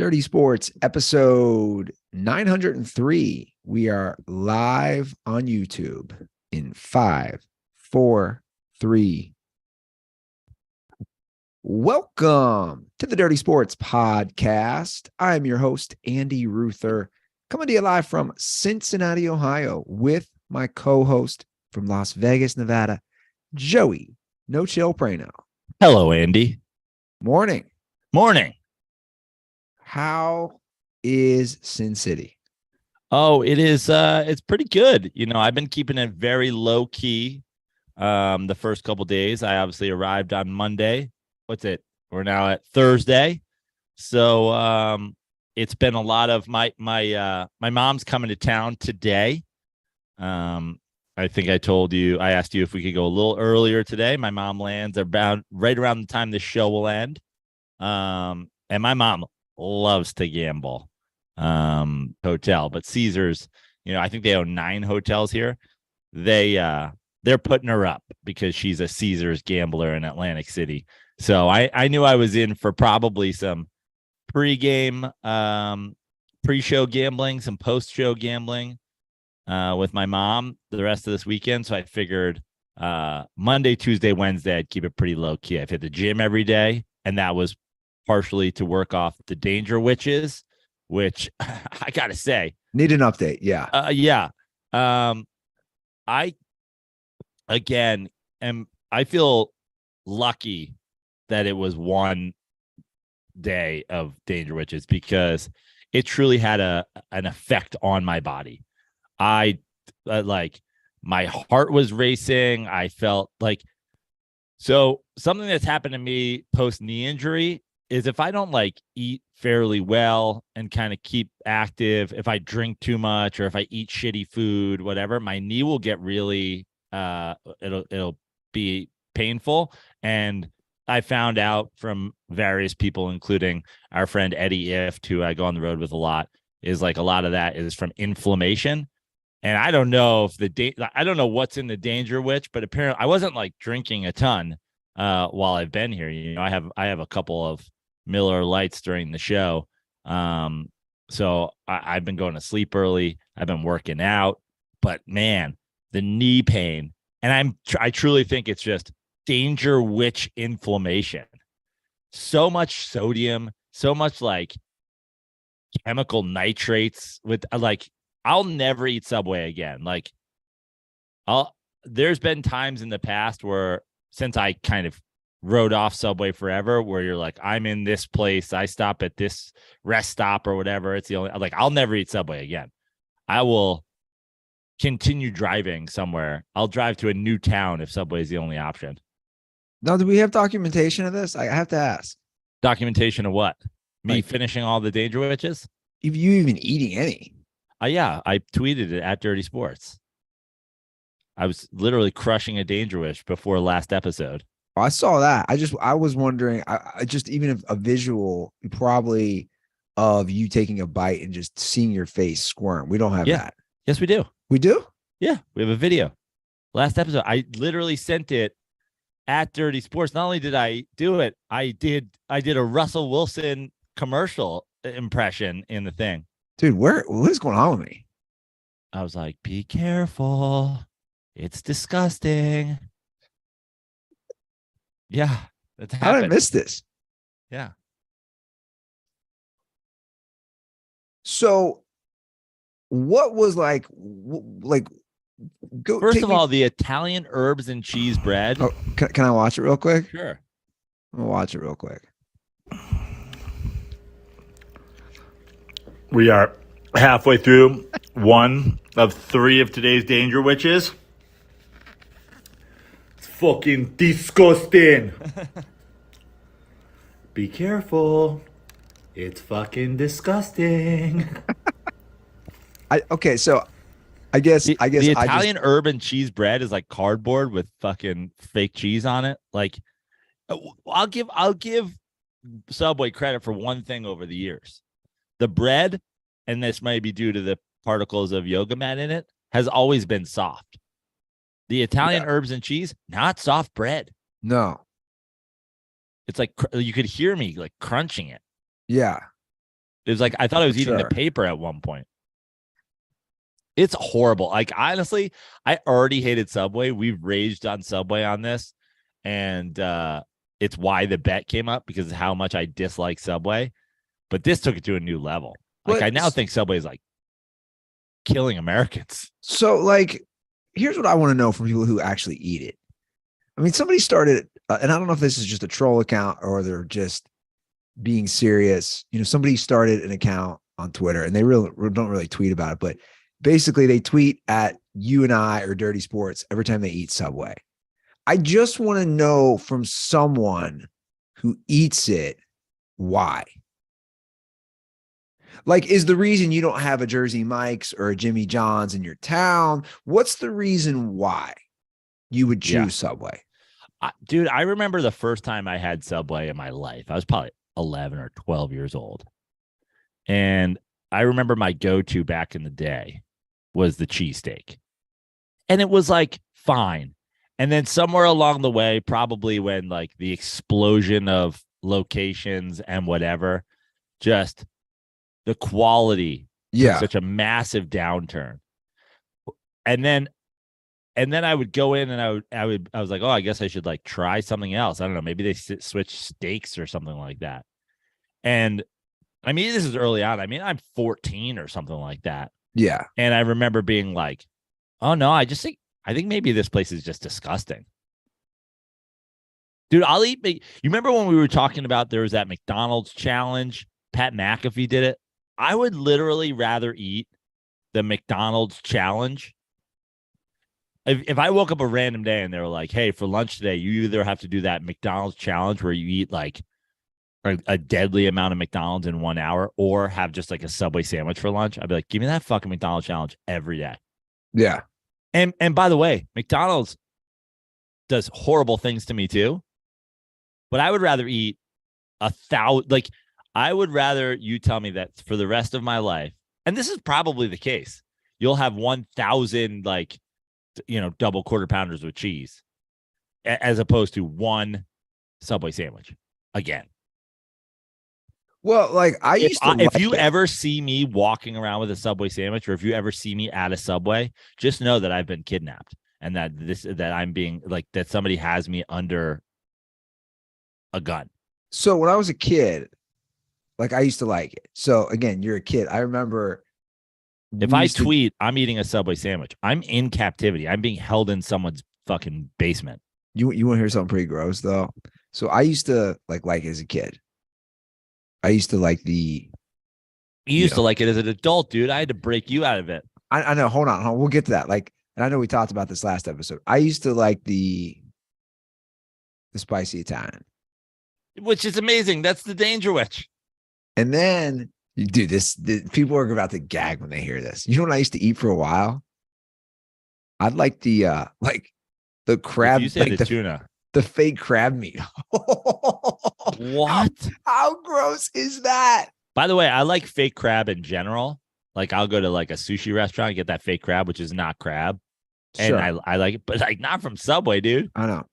Dirty Sports, episode 903. We are live on YouTube in 5, 4, 3. Welcome to the Dirty Sports Podcast. I'm your host, Andy Ruther, coming to you live from Cincinnati, Ohio, with my co-host from Las Vegas, Nevada, Joey No Chill Praino. Hello, Andy. Morning. Morning. How is Sin City? Oh, it is. It's pretty good. You know, I've been keeping it very low key. The first couple days, I obviously arrived on Monday. What's it? We're now at Thursday, so it's been a lot of my mom's coming to town today. I think I asked you if we could go a little earlier today. My mom lands about right around the time this show will end. And my mom loves to gamble. Hotel, but Caesars, you know, I think they own 9 hotels here. They're putting her up because she's a Caesars gambler in Atlantic City. So I knew I was in for probably some pre-game, pre-show gambling, some post-show gambling with my mom the rest of this weekend. So I figured Monday, Tuesday, Wednesday, I'd keep it pretty low key. I've hit the gym every day, and that was partially to work off the Dangerwiches, which I gotta say, need an update. Yeah. I feel lucky that it was one day of Dangerwiches because it truly had an effect on my body. I like my heart was racing. I felt like, so something that's happened to me post knee injury is if I don't like eat fairly well and kind of keep active, if I drink too much or if I eat shitty food, whatever, my knee will get really it'll be painful. And I found out from various people, including our friend Eddie Ift, who I go on the road with a lot, is like a lot of that is from inflammation. And I don't know if I don't know what's in the Dangerwich, but apparently I wasn't like drinking a ton while I've been here. You know, I have a couple of Miller Lights during the show. So I've been going to sleep early. I've been working out, but man, the knee pain, and I truly think it's just Dangerwich inflammation. So much sodium, so much like chemical nitrates with like, I'll never eat Subway again. Like there's been times in the past where since I kind of rode off Subway forever, where you're like, I'm in this place, I stop at this rest stop or whatever. It's the only, like, I'll never eat Subway again. I will continue driving somewhere. I'll drive to a new town if Subway is the only option. Now, do we have documentation of this? I have to ask. Documentation of what? Me like, finishing all the Dangerwiches? If you even eating any? Yeah, I tweeted it at Dirty Sports. I was literally crushing a Dangerwich before last episode. I saw that. I was wondering, I just even if a visual probably of you taking a bite and just seeing your face squirm. We don't have that. Yes, we do. We do? Yeah, we have a video. Last episode, I literally sent it at Dirty Sports. Not only did I do it, I did a Russell Wilson commercial impression in the thing. Dude, what is going on with me? I was like, be careful. It's disgusting. Yeah, that's happened. How did I miss this? Yeah. So what was like go first of all, the Italian herbs and cheese bread. Oh, can I watch it real quick? Sure. I'm gonna watch it real quick. We are halfway through one of 3 of today's Dangerwiches. It's fucking disgusting. Be careful. It's fucking disgusting. So I guess the Italian herb and cheese bread is like cardboard with fucking fake cheese on it. Like, I'll give Subway credit for one thing over the years. The bread, and this might be due to the particles of yoga mat in it, has always been soft. The Italian herbs and cheese, not soft bread. No. It's like you could hear me like crunching it. Yeah. It was like I thought I was eating the Sure. paper at one point. It's horrible. Like honestly, I already hated Subway. We've raged on Subway on this, and it's why the bet came up because of how much I dislike Subway. But this took it to a new level. Like I now think Subway is like killing Americans. So, like, here's what I want to know from people who actually eat it. I mean, somebody started, and I don't know if this is just a troll account or they're just being serious. You know, somebody started an account on Twitter, and they really don't really tweet about it, but basically they tweet at you and I or Dirty Sports every time they eat Subway. I just want to know from someone who eats it why. Like, is the reason you don't have a Jersey Mike's or a Jimmy John's in your town? What's the reason why you would choose Subway? Dude, I remember the first time I had Subway in my life. I was probably 11 or 12 years old. And I remember my go-to back in the day was the cheesesteak. And it was like, fine. And then somewhere along the way, probably when like the explosion of locations and whatever, just the quality took such a massive downturn. And then I would go in and I was like, oh, I guess I should like try something else. I don't know. Maybe they switch steaks or something like that. And I mean, this is early on. I mean, I'm 14 or something like that. Yeah. And I remember being like, oh no, I think maybe this place is just disgusting. Dude, I'll eat. You remember when we were talking about there was that McDonald's challenge? Pat McAfee did it. I would literally rather eat the McDonald's challenge. If I woke up a random day and they were like, hey, for lunch today, you either have to do that McDonald's challenge where you eat like a deadly amount of McDonald's in 1 hour or have just like a Subway sandwich for lunch, I'd be like, give me that fucking McDonald's challenge every day. Yeah. And by the way, McDonald's does horrible things to me too. But I would rather eat 1,000. Like, I would rather you tell me that for the rest of my life, and this is probably the case, you'll have 1,000 like, double quarter pounders with cheese, as opposed to one Subway sandwich again. Well, like if you ever see me walking around with a Subway sandwich, or if you ever see me at a Subway, just know that I've been kidnapped and that I'm being like that somebody has me under a gun. So when I was a kid, like I used to like it. So again, you're a kid. I remember if I tweet, I'm eating a Subway sandwich, I'm in captivity. I'm being held in someone's fucking basement. You want to hear something pretty gross though? So I used to like it as a kid. I used to like you used to like it as an adult, dude. I had to break you out of it. I know. Hold on. We'll get to that. Like, and I know we talked about this last episode. I used to like the spicy Italian, which is amazing. That's the Dangerwich. And then you do this. People are about to gag when they hear this. You know what I used to eat for a while? I'd like the crab, you say like the tuna, the fake crab meat. What? How gross is that? By the way, I like fake crab in general. Like I'll go to like a sushi restaurant and get that fake crab, which is not crab. Sure. And I like it, but like not from Subway, dude. I know.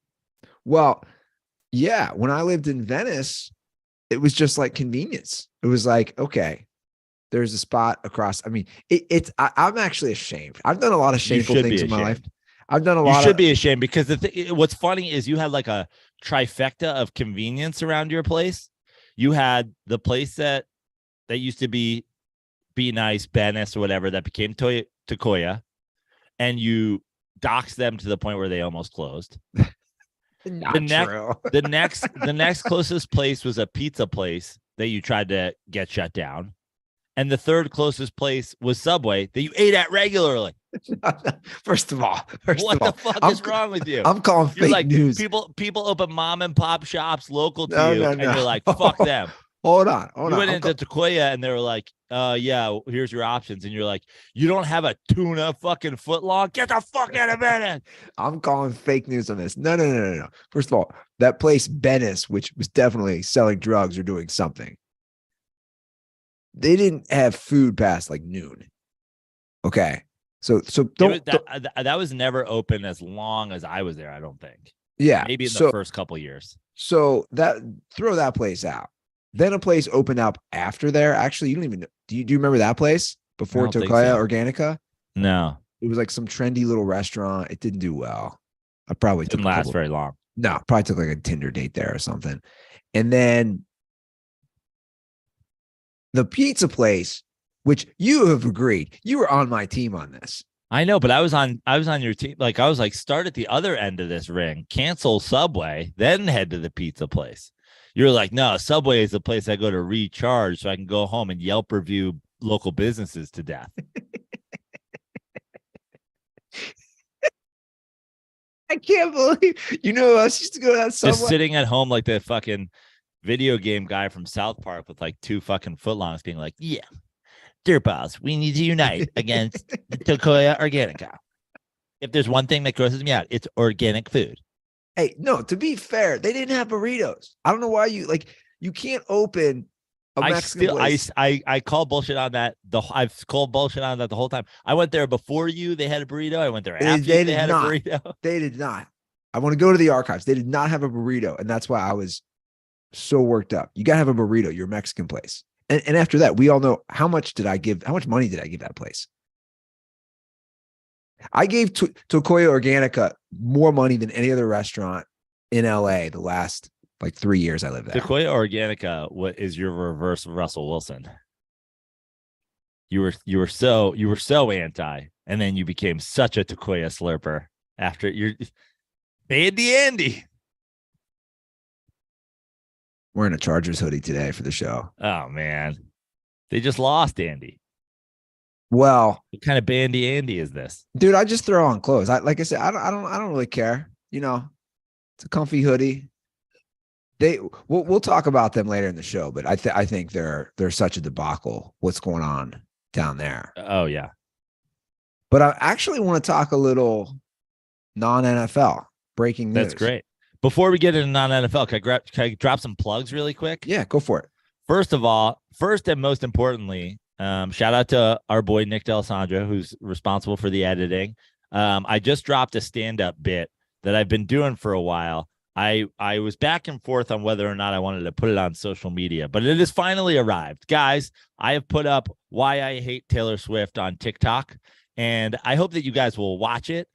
Well, yeah. When I lived in Venice, it was just like convenience. It was like, okay, there's a spot across. I mean, I'm actually ashamed. I've done a lot of shameful things in my life. I've done a lot. You should be ashamed because what's funny is you had like a trifecta of convenience around your place. You had the place that used to be Nice, Bennis, or whatever that became Takoya, and you doxed them to the point where they almost closed. The next closest place was a pizza place that you tried to get shut down. And the third closest place was Subway that you ate at regularly. First of all, what the fuck is wrong with you? I'm calling fake news. People open mom and pop shops local to you, and you're like, fuck them. Hold on. You went into Takoya and they were like, yeah, here's your options. And you're like, you don't have a tuna fucking foot long? Get the fuck out of bed. I'm calling fake news on this. No. First of all, that place, Bennis, which was definitely selling drugs or doing something, they didn't have food past like noon. Okay. So that was never open as long as I was there, I don't think. Yeah. Maybe in the first couple years. So throw that place out. Then a place opened up after there. Actually, you don't even know. Do you remember that place before don't think Tokoya so. Organica? No, It was like some trendy little restaurant. It didn't do well. I probably didn't took a last couple. very long. No, probably took like a Tinder date there or something. And then the pizza place, which you have agreed, you were on my team on this. I know, but I was on your team. Like I was like, start at the other end of this ring, cancel Subway, then head to the pizza place. You're like, no, Subway is the place I go to recharge so I can go home and Yelp review local businesses to death. I can't believe I used to go to that Subway. Just sitting at home like the fucking video game guy from South Park with like 2 fucking footlongs being like, yeah, dear boss, we need to unite against the Tokoya Organica. If there's one thing that grosses me out, it's organic food. Hey, no, to be fair, they didn't have burritos. I don't know why you can't open a Mexican place. I call bullshit on that. I've called bullshit on that the whole time. I went there before you. They had a burrito. I went there after they had a burrito. They did not. I want to go to the archives. They did not have a burrito, and that's why I was so worked up. You gotta have a burrito. You're a Mexican place, and after that, we all know how much money did I give that place? I gave Tokoya Organica more money than any other restaurant in LA the last like 3 years I lived there. Tokoya Organica, what is your reverse of Russell Wilson? You were so anti, and then you became such a Tokoya slurper after you're Andy. Wearing a Chargers hoodie today for the show. Oh man, they just lost Andy. Well, what kind of bandy Andy is this, dude? I just throw on clothes. Like I said, I don't really care. It's a comfy hoodie. We'll talk about them later in the show, but I think they're such a debacle. What's going on down there? Oh yeah. But I actually want to talk a little non-NFL breaking news. That's great. Before we get into non-NFL, can I drop some plugs really quick? Yeah, go for it. First and most importantly, shout out to our boy Nick D'Alessandro, who's responsible for the editing. I just dropped a stand-up bit that I've been doing for a while. I was back and forth on whether or not I wanted to put it on social media, but it has finally arrived. Guys, I have put up Why I Hate Taylor Swift on TikTok, and I hope that you guys will watch it.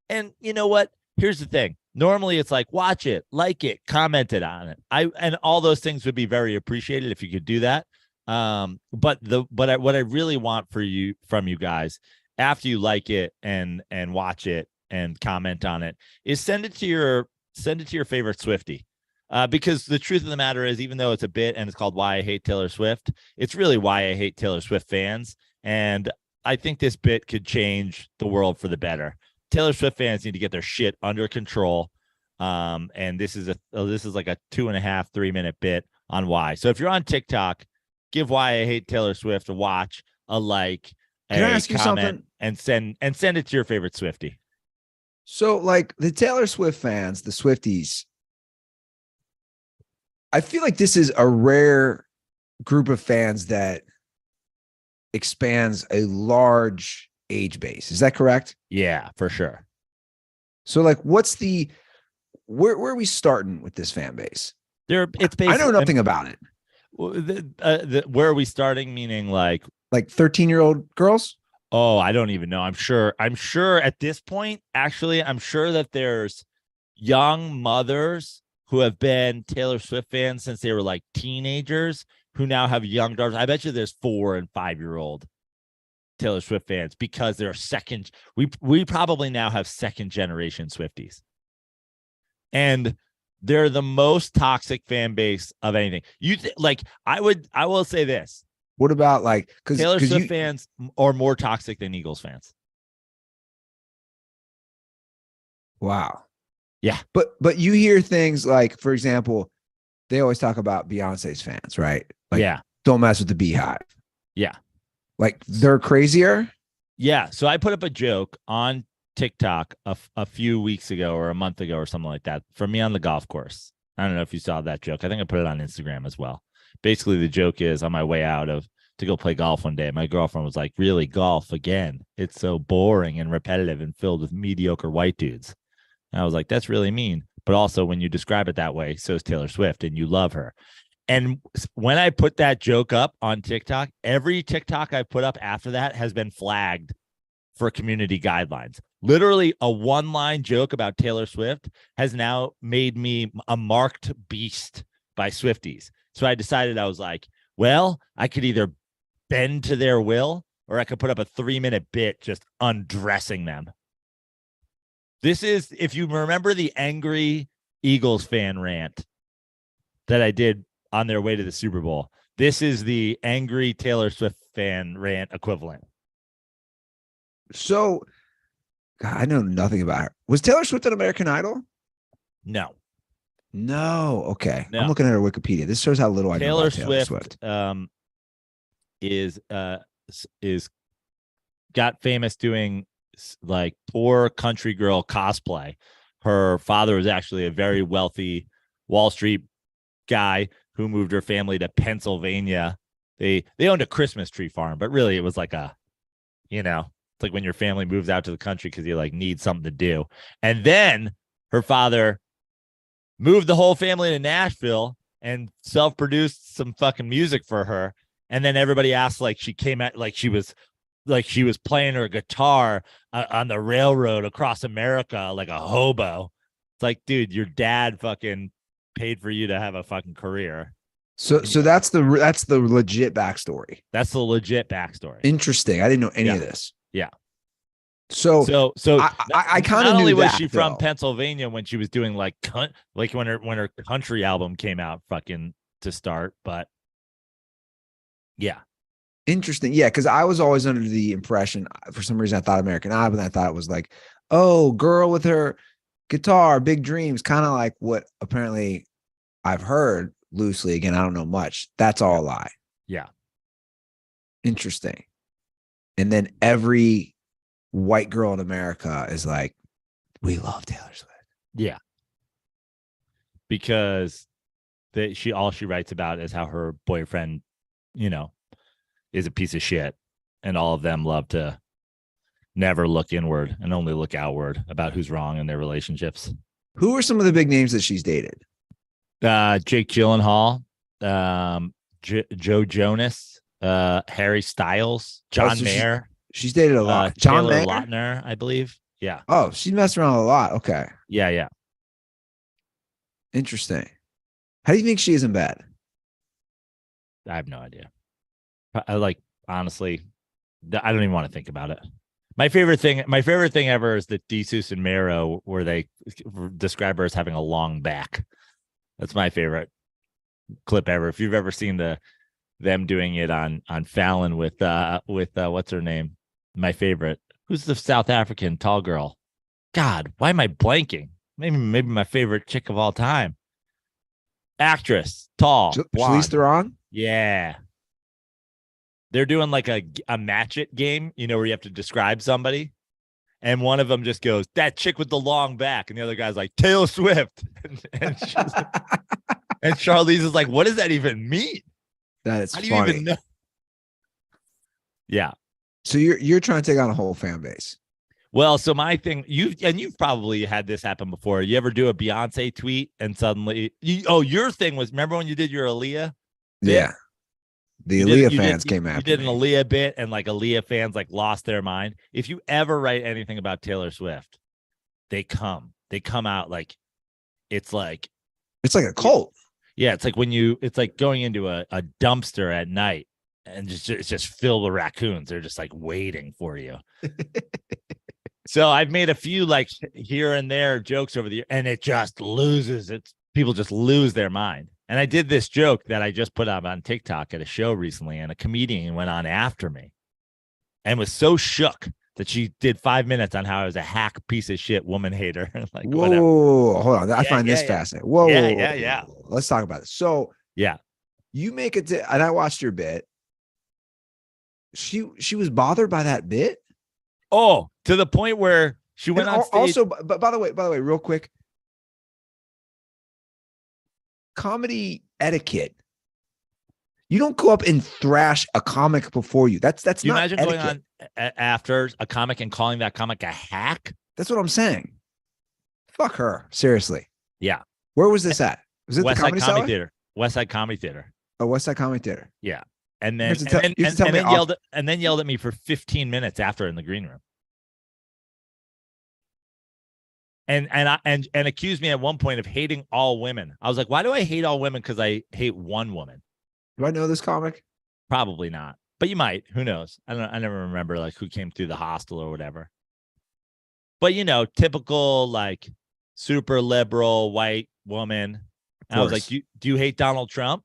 And you know what? Here's the thing. Normally it's like, watch it, like it, comment it on it. And all those things would be very appreciated if you could do that. But what I really want from you guys after you like it and watch it and comment on it is send it to your favorite Swiftie. Because the truth of the matter is, even though it's a bit and it's called Why I Hate Taylor Swift, it's really why I hate Taylor Swift fans. And I think this bit could change the world for the better. Taylor Swift fans need to get their shit under control. And this is like a 2.5-3 minute bit on why. So if you're on TikTok, give Why I Hate Taylor Swift a watch, a like, Can I ask you something? and send it to your favorite Swiftie. So like the Taylor Swift fans, the Swifties, I feel like this is a rare group of fans that expands a large age base. Is that correct? Yeah, for sure. So like what's where are we starting with this fan base? It's basically, I know nothing about it. Where are we starting? Meaning like 13-year-old girls? Oh, I don't even know. I'm sure at this point, actually, I'm sure that there's young mothers who have been Taylor Swift fans since they were like teenagers who now have young daughters. I bet you there's 4- and 5-year-old Taylor Swift fans because they're second. We probably now have second generation Swifties. And they're the most toxic fan base of anything. I will say this. What about because Taylor Swift fans are more toxic than Eagles fans? Wow. Yeah. But you hear things like, for example, they always talk about Beyonce's fans, right? Yeah. Don't mess with the Beehive. Yeah. Like they're crazier. Yeah. So I put up a joke on TikTok a few weeks ago or a month ago or something like that from me on the golf course. I don't know if you saw that joke. I think I put it on Instagram as well. Basically, the joke is on my way out to go play golf one day, my girlfriend was like, really, golf again? It's so boring and repetitive and filled with mediocre white dudes. And I was like, that's really mean. But also when you describe it that way, so is Taylor Swift and you love her. And when I put that joke up on TikTok, every TikTok I put up after that has been flagged for community guidelines. Literally, a one-line joke about Taylor Swift has now made me a marked beast by Swifties. So I decided, I was like, well, I could either bend to their will or I could put up a 3-minute bit just undressing them. This is, if you remember the angry Eagles fan rant that I did on their way to the Super Bowl, this is the angry Taylor Swift fan rant equivalent. So, God, I know nothing about her. Was Taylor Swift an American Idol? No. Okay. No. I'm looking at her Wikipedia. This shows how little I know about Taylor Swift. Is got famous doing like poor country girl cosplay. Her father was actually a very wealthy Wall Street guy who moved her family to Pennsylvania. They owned a Christmas tree farm, but really it was like a, it's like when your family moves out to the country because you like need something to do. And then her father moved the whole family to Nashville and self-produced some fucking music for her. And then everybody asked, like, she came at, like she was playing her guitar on the railroad across America like a hobo. It's like, dude, your dad fucking paid for you to have a fucking career. So that's the legit backstory. That's the legit backstory. Interesting. I didn't know any of this. Yeah. So I kind of knew only was that, she though. from Pennsylvania when she was doing like when her country album came out fucking to start, but yeah. Interesting. Yeah, because I was always under the impression, for some reason, I thought American Idol, and I thought it was like, oh, girl with her guitar, big dreams, kind of like what apparently I've heard loosely. Again, I don't know much. That's all a lie. Yeah. Interesting. And then every white girl in America is like, we love Taylor Swift. Yeah. Because all she writes about is how her boyfriend, is a piece of shit. And all of them love to never look inward and only look outward about who's wrong in their relationships. Who are some of the big names that she's dated? Jake Gyllenhaal, Joe Jonas, Harry Styles, John Mayer. She's dated a lot. John Taylor Mayer? Lautner, I believe. Yeah. Oh, she messed around a lot. Okay. Yeah. Interesting. How do you think she is in bed? I have no idea. Honestly, I don't even want to think about it. My favorite thing ever is the Desus and Mero, where they describe her as having a long back. That's my favorite clip ever. If you've ever seen them doing it on Fallon with what's her name? My favorite. Who's the South African tall girl? God, why am I blanking? Maybe my favorite chick of all time. Actress, tall, blonde. Charlize Theron? Yeah. They're doing like a match it game, where you have to describe somebody. And one of them just goes, that chick with the long back. And the other guy's like, Taylor Swift. and Charlize is like, what does that even mean? That is funny. How do you even know? Yeah. So you're trying to take on a whole fan base. Well, so my thing, you've probably had this happen before. You ever do a Beyonce tweet and suddenly, your thing was, remember when you did your Aaliyah bit? Yeah. The Aaliyah fans came after you did an Aaliyah bit, and like Aaliyah fans like lost their mind. If you ever write anything about Taylor Swift, they come out like it's like a cult. Yeah, it's like it's like going into a dumpster at night and it's just filled with raccoons. They're just like waiting for you. So I've made a few like here and there jokes over the year, and it just loses it. People just lose their mind. And I did this joke that I just put up on TikTok at a show recently, and a comedian went on after me and was so shook that she did 5 minutes on how I was a hack piece of shit woman hater. Like, whoa, whatever. Hold on. I find this fascinating. Whoa, yeah. Let's talk about it. So yeah, you make it to, and I watched your bit. She was bothered by that bit. Oh, to the point where she went on stage. Also, but by the way, real quick. Comedy etiquette. You don't go up and thrash a comic before you. That's you not imagine etiquette. going on after a comic and calling that comic a hack? That's what I'm saying. Fuck her. Seriously. Yeah. Where was this at? Was it West the Side Comedy Comedy Cellar? Theater. West Side Comedy Theater. Oh, West Side Comedy Theater. Yeah. And then, You have to tell me yelled at me for 15 minutes after in the green room. And accused me at one point of hating all women. I was like, why do I hate all women? Because I hate one woman. Do I know this comic? Probably not, but you might. Who knows? I never remember like who came through the hostel or whatever. But typical like super liberal white woman. And I was like, do you hate Donald Trump?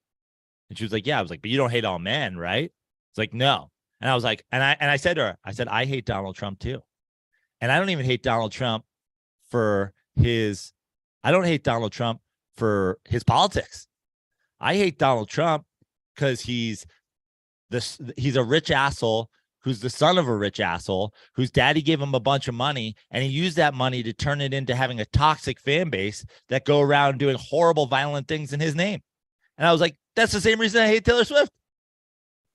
And she was like, yeah. I was like, but you don't hate all men, right? It's like, no. And I was like, and I said to her, I hate Donald Trump too. And I don't even hate Donald Trump for his politics. I hate Donald Trump because he's a rich asshole who's the son of a rich asshole whose daddy gave him a bunch of money, and he used that money to turn it into having a toxic fan base that go around doing horrible, violent things in his name. And I was like, that's the same reason I hate Taylor Swift.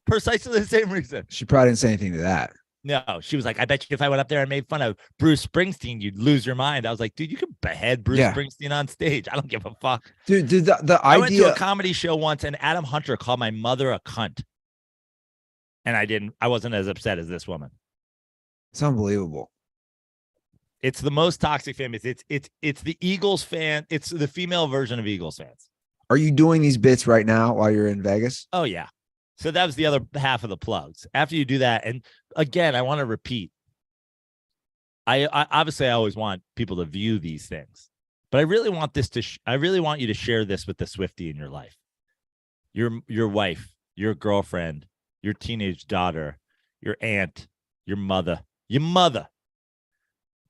Precisely the same reason. She probably didn't say anything to that. No, she was like, I bet you if I went up there and made fun of Bruce Springsteen, you'd lose your mind. I was like, dude, you could behead Bruce Springsteen on stage. I don't give a fuck. Dude, the idea. I went to a comedy show once and Adam Hunter called my mother a cunt. And I wasn't as upset as this woman. It's unbelievable. It's the most toxic fan base. It's the Eagles fan. It's the female version of Eagles fans. Are you doing these bits right now while you're in Vegas? Oh, yeah. So that was the other half of the plugs. After you do that, and again, I want to repeat. I obviously I always want people to view these things, but I really want this I really want you to share this with the Swiftie in your life, your wife, your girlfriend, your teenage daughter, your aunt, your mother.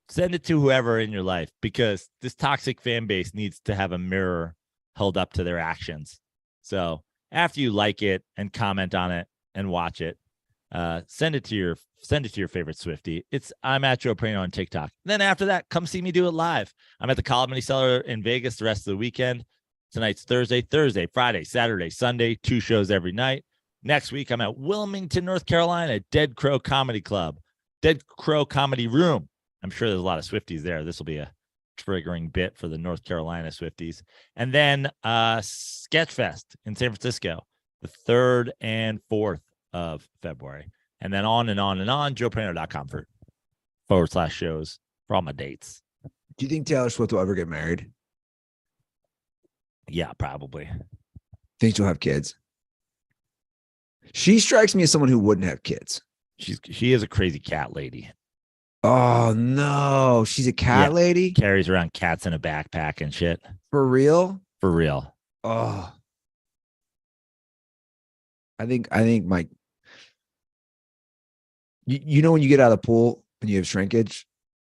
Send it to whoever in your life, because this toxic fan base needs to have a mirror held up to their actions. So after you like it and comment on it and watch it, send it to your favorite Swiftie. I'm at Joe Praino on TikTok. Then after that, come see me do it live. I'm at the Comedy Cellar in Vegas the rest of the weekend. Tonight's Thursday, Friday, Saturday, Sunday, 2 shows every night. Next week, I'm at Wilmington, North Carolina, Dead Crow Comedy Club, Dead Crow Comedy Room. I'm sure there's a lot of Swifties there. This will be a triggering bit for the North Carolina Swifties. And then Sketchfest in San Francisco, the 3rd and 4th of February. And then on and on and on, joeprano.com /shows for all my dates. Do you think Taylor Swift will ever get married? Yeah, probably. Think she'll have kids? She strikes me as someone who wouldn't have kids. She is a crazy cat lady. Oh no, she's a cat lady? Carries around cats in a backpack and shit. For real? For real. Oh. I think Mike, you know when you get out of the pool and you have shrinkage?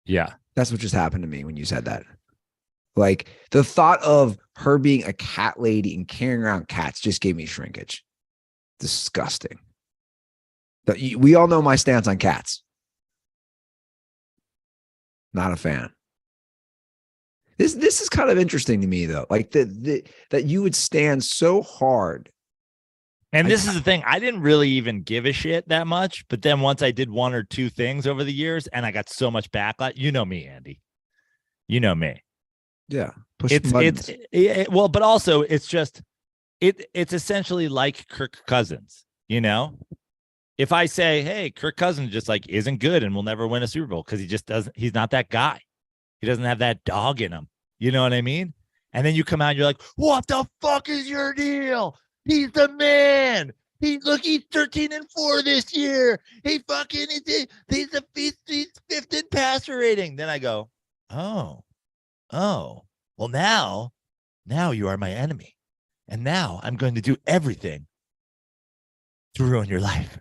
Yeah. That's what just happened to me when you said that. Like the thought of her being a cat lady and carrying around cats just gave me shrinkage. Disgusting. We all know my stance on cats. Not a fan. This is kind of interesting to me though. Like that you would stand so hard. And this is the thing. I didn't really even give a shit that much, but then once I did 1 or 2 things over the years, and I got so much backlash. You know me, Andy. You know me. Yeah. Well, but also it's just it's essentially like Kirk Cousins. If I say, hey, Kirk Cousins just like isn't good and will never win a Super Bowl because he just doesn't, he's not that guy. He doesn't have that dog in him. You know what I mean? And then you come out and you're like, what the fuck is your deal? He's the man. He's 13-4 this year. He fucking he's 5th in passer rating. Then I go, oh, well now you are my enemy. And now I'm going to do everything to ruin your life.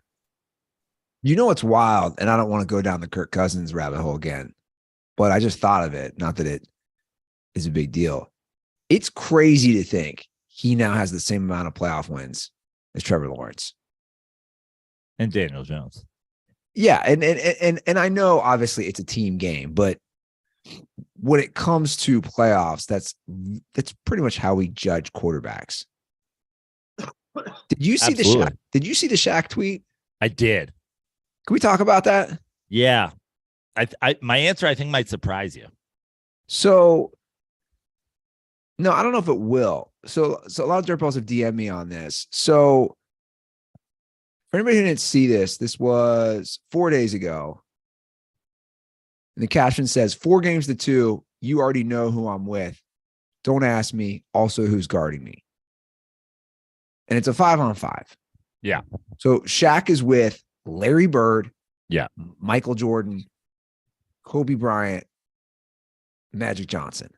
You know what's wild, and I don't want to go down the Kirk Cousins rabbit hole again, but I just thought of it. Not that it is a big deal. It's crazy to think he now has the same amount of playoff wins as Trevor Lawrence and Daniel Jones. Yeah, and I know obviously it's a team game, but when it comes to playoffs, that's pretty much how we judge quarterbacks. Did you see Did you see the Shaq tweet? I did. Can we talk about that? Yeah. My answer, I think, might surprise you. So No, I don't know if it will. So a lot of dirt balls have DM'd me on this. So for anybody who didn't see this, this was 4 days ago. And the caption says, 4 games to 2. You already know who I'm with. Don't ask me. Also, who's guarding me? And it's a 5-on-5. Yeah. So Shaq is with Larry Bird. Yeah. Michael Jordan, Kobe Bryant, Magic Johnson.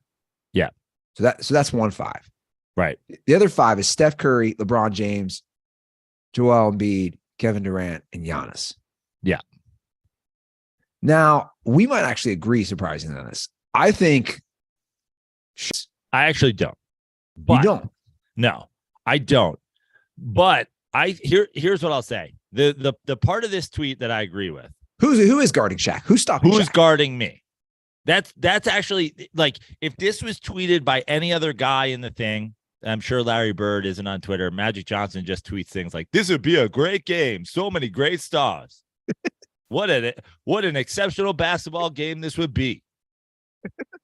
Yeah. So that's 1-5. Right. The other 5 is Steph Curry, LeBron James, Joel Embiid, Kevin Durant, and Giannis. Yeah. Now, we might actually agree, surprisingly, on this. I think I actually don't. you don't. No, I don't. But here's what I'll say. The part of this tweet that I agree with. Who is guarding Shaq? Who's stopping Who's Shaq? guarding me? That's actually, like, if this was tweeted by any other guy in the thing, I'm sure Larry Bird isn't on Twitter. Magic Johnson just tweets things like, "This would be a great game. So many great stars. What an exceptional basketball game this would be."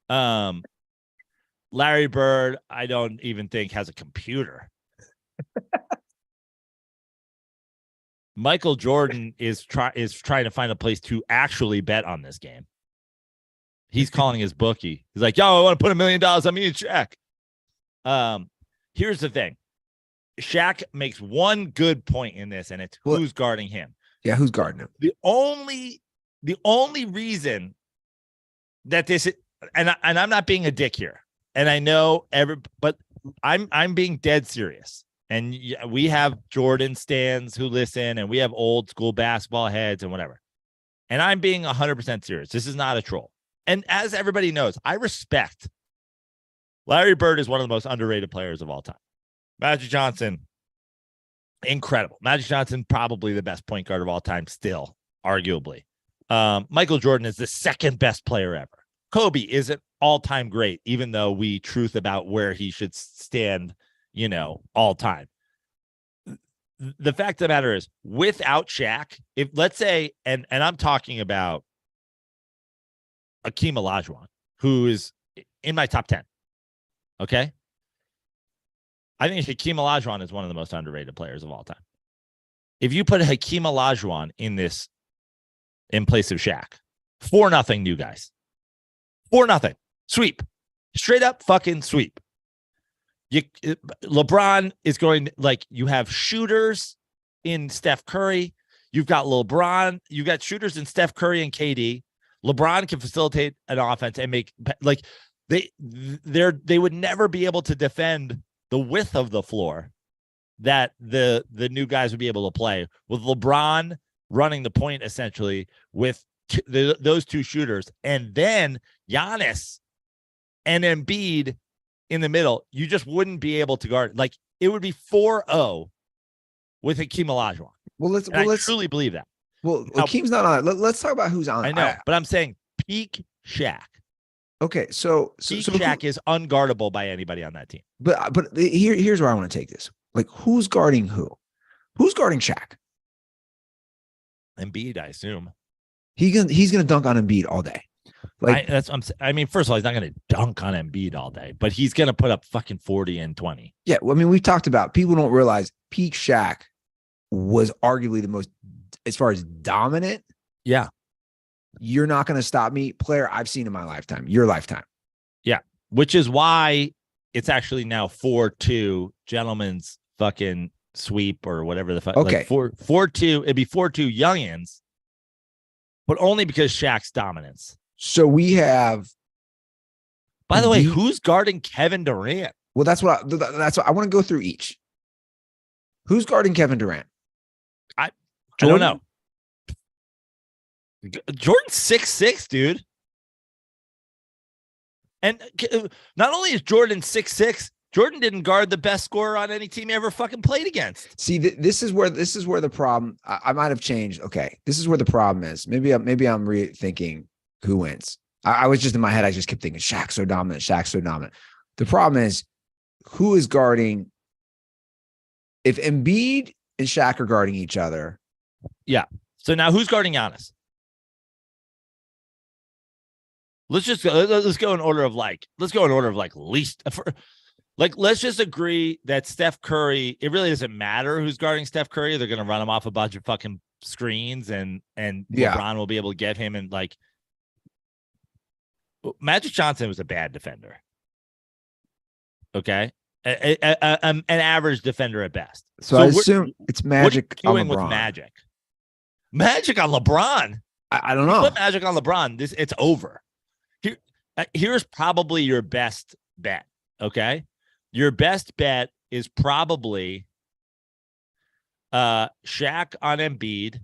Larry Bird, I don't even think has a computer. Michael Jordan is trying to find a place to actually bet on this game. He's calling his bookie. He's like, "Yo, I want to put $1 million on me and Shaq." Here's the thing. Shaq makes one good point in this, and it's who's guarding him. Yeah, who's guarding him? The only reason that this, and I'm not being a dick here, and I know but I'm being dead serious. And we have Jordan stans who listen, and we have old school basketball heads and whatever. And I'm being 100% serious. This is not a troll. And as everybody knows, I respect Larry Bird is one of the most underrated players of all time. Magic Johnson, incredible. Magic Johnson, probably the best point guard of all time still, arguably. Michael Jordan is the second best player ever. Kobe is an all-time great, even though we truth about where he should stand, all time. The fact of the matter is, without Shaq, if let's say, and I'm talking about Hakeem Olajuwon, who is in my top 10. Okay. I think Hakeem Olajuwon is one of the most underrated players of all time. If you put Hakeem Olajuwon in place of Shaq, 4-0 new guys. 4-0. Sweep. Straight up fucking sweep. LeBron is going, like, you have shooters in Steph Curry. You've got LeBron. You got shooters in Steph Curry and KD. LeBron can facilitate an offense and make, like, they would never be able to defend the width of the floor that the new guys would be able to play with LeBron running the point, essentially, with those two shooters, and then Giannis and Embiid in the middle. You just wouldn't be able to guard. Like, it would be 4-0 with Hakeem Olajuwon. Let's truly believe that. Well, Hakeem's not on. Let's talk about who's on. I know, but I'm saying peak Shaq. Okay, so Shaq is unguardable by anybody on that team. But here's where I want to take this. Like, who's guarding who? Who's guarding Shaq? Embiid, I assume. He's gonna dunk on Embiid all day. Like, first of all, he's not gonna dunk on Embiid all day, but he's gonna put up fucking 40 and 20. Yeah, well, I mean, we've talked about, people don't realize peak Shaq was arguably the most, as far as dominant. Yeah. You're not going to stop me player I've seen in my lifetime, your lifetime. Yeah. Which is why it's actually now 4-2 gentlemen's fucking sweep or whatever the fuck. Okay. Like 4-2. It'd be 4-2 youngins, but only because Shaq's dominance. So we have. By the way, who's guarding Kevin Durant? Well, that's what I want to go through each. Who's guarding Kevin Durant? I don't know. Jordan's 6'6", dude. And not only is Jordan 6'6", Jordan didn't guard the best scorer on any team he ever fucking played against. See, this is where the problem. I might have changed. Okay, this is where the problem is. Maybe I'm rethinking who wins. I was just in my head. I just kept thinking Shaq's so dominant. Shaq's so dominant. The problem is, who is guarding? If Embiid and Shaq are guarding each other. Yeah. So now who's guarding Giannis? Let's go in order of least. Like, let's just agree that Steph Curry, it really doesn't matter who's guarding Steph Curry. They're going to run him off a bunch of fucking screens, and LeBron will be able to get him. And like, Magic Johnson was a bad defender. Okay. An average defender at best. So I assume it's Magic on LeBron. With Magic? Magic on LeBron? I don't know. Put Magic on LeBron. It's over. Here's probably your best bet. Okay. Your best bet is probably Shaq on Embiid.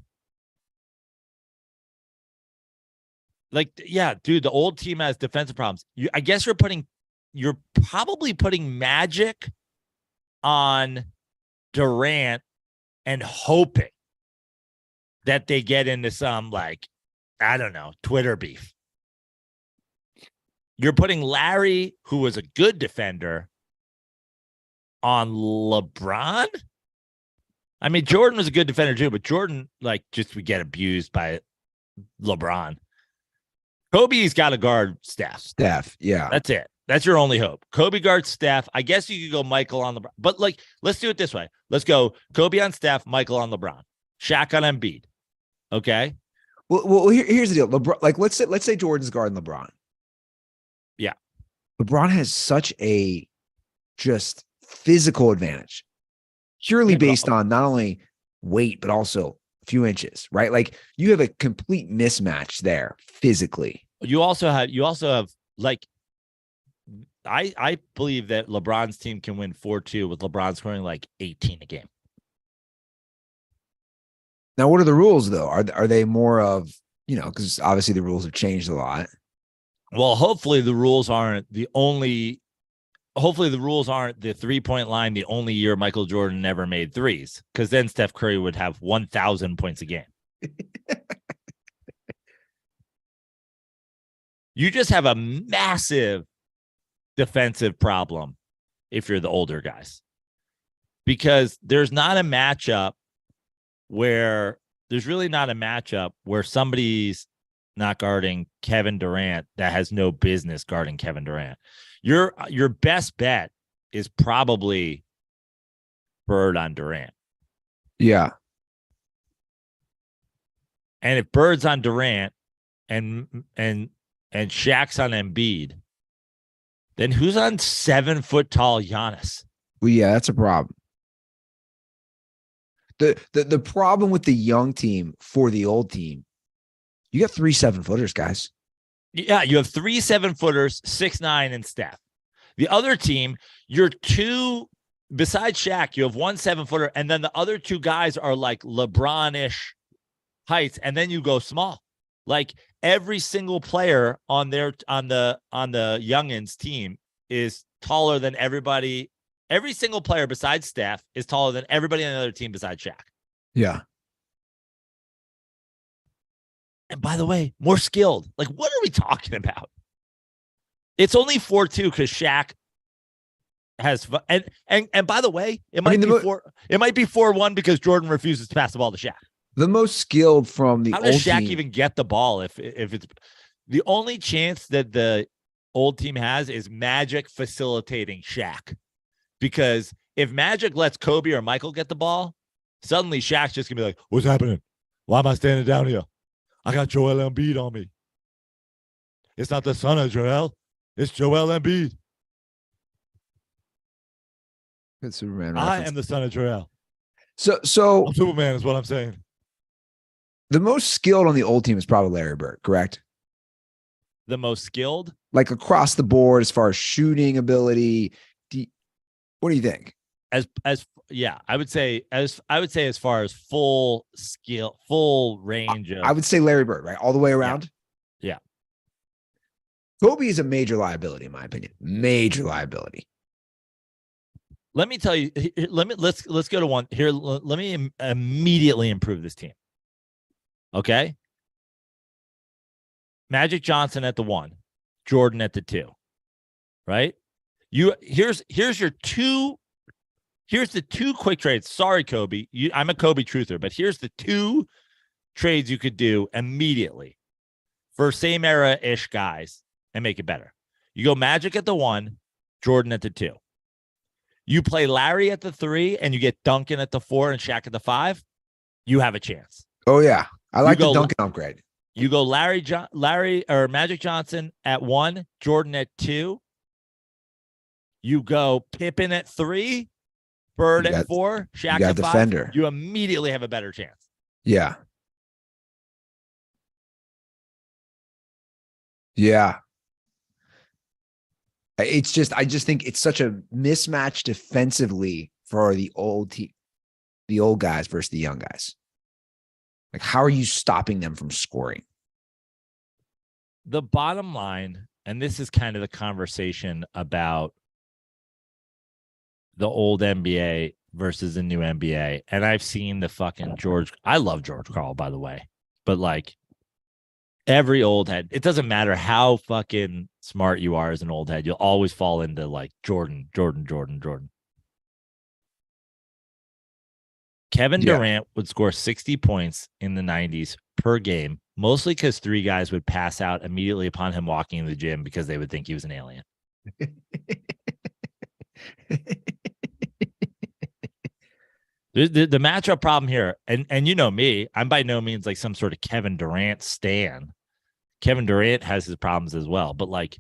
Like, yeah, dude, the old team has defensive problems. I guess you're probably putting Magic on Durant and hoping that they get into some, like, I don't know, Twitter beef. You're putting Larry, who was a good defender, on LeBron. I mean, Jordan was a good defender too, but Jordan, like, just would get abused by LeBron. Kobe's got to guard Steph. Yeah. That's it. That's your only hope. Kobe guards Steph. I guess you could go Michael on LeBron. But, like, let's do it this way. Let's go Kobe on Steph, Michael on LeBron, Shaq on Embiid. Okay? Well, here's the deal. LeBron, like, let's say Jordan's guarding LeBron. Yeah. LeBron has such a just physical advantage, purely based on not only weight, but also a few inches, right? Like, you have a complete mismatch there physically. You also have like, I believe that LeBron's team can win 4-2 with LeBron scoring like 18 a game. Now, what are the rules though? Are they more of, because obviously the rules have changed a lot. Well, hopefully the rules aren't the 3-point line the only year Michael Jordan never made threes, because then Steph Curry would have 1,000 points a game. You just have a massive defensive problem if you're the older guys, because there's really not a matchup where somebody's not guarding Kevin Durant that has no business guarding Kevin Durant. Your best bet is probably Bird on Durant. Yeah. And if Bird's on Durant and Shaq's on Embiid, then who's on 7-foot tall Giannis? Well, yeah, that's a problem. The problem with the young team for the old team, you got 3 7-footers, guys. Yeah, you have 3 7-footers, 6'9", and Steph. The other team, you're 2, besides Shaq, you have 1 7-footer, and then the other 2 guys are like LeBron-ish heights, and then you go small. Like, every single player on the youngins team is taller than everybody. Every single player besides Steph is taller than everybody on the other team besides Shaq. Yeah. And by the way, more skilled. Like, what are we talking about? It's only 4-2 because Shaq has and by the way, it might be 4-1 because Jordan refuses to pass the ball to Shaq. The most skilled from the How old does Shaq team. even get the ball if it's the only chance that the old team has is Magic facilitating Shaq? Because if Magic lets Kobe or Michael get the ball, suddenly Shaq's just gonna be like, "What's happening? Why am I standing down here? I got Joel Embiid on me. It's not the son of Joel. It's Joel Embiid. Good Superman I reference. am the son of Joel. So I'm Superman is what I'm saying." The most skilled on the old team is probably Larry Bird, correct? The most skilled? Like, across the board as far as shooting ability. What do you think? I would say as far as full skill, full range of, I would say Larry Bird, right? All the way around. Yeah. Kobe is a major liability, in my opinion. Major liability. Let me tell you, let's go to one here. Let me immediately improve this team. Okay. Magic Johnson at the 1, Jordan at the 2, right? Here's the 2 quick trades. Sorry, Kobe. I'm a Kobe truther, but here's the 2 trades you could do immediately for same era-ish guys and make it better. You go Magic at the 1, Jordan at the 2. You play Larry at the 3 and you get Duncan at the 4 and Shaq at the 5, you have a chance. Oh, yeah. I like the Duncan upgrade. You go Larry or Magic Johnson at 1, Jordan at 2. You go Pippen at 3, Bird at 4, Shaq at 5. Defender. You immediately have a better chance. Yeah. Yeah. It's just, I just think it's such a mismatch defensively for the old guys versus the young guys. Like, how are you stopping them from scoring? The bottom line, and this is kind of the conversation about the old NBA versus the new NBA. And I've seen the fucking I love George Karl, by the way, but like every old head, it doesn't matter how fucking smart you are as an old head, you'll always fall into like Jordan. Kevin Durant would score 60 points in the 90s per game, mostly because 3 guys would pass out immediately upon him walking in the gym because they would think he was an alien. The matchup problem here, and you know me, I'm by no means like some sort of Kevin Durant stan. Kevin Durant has his problems as well, but like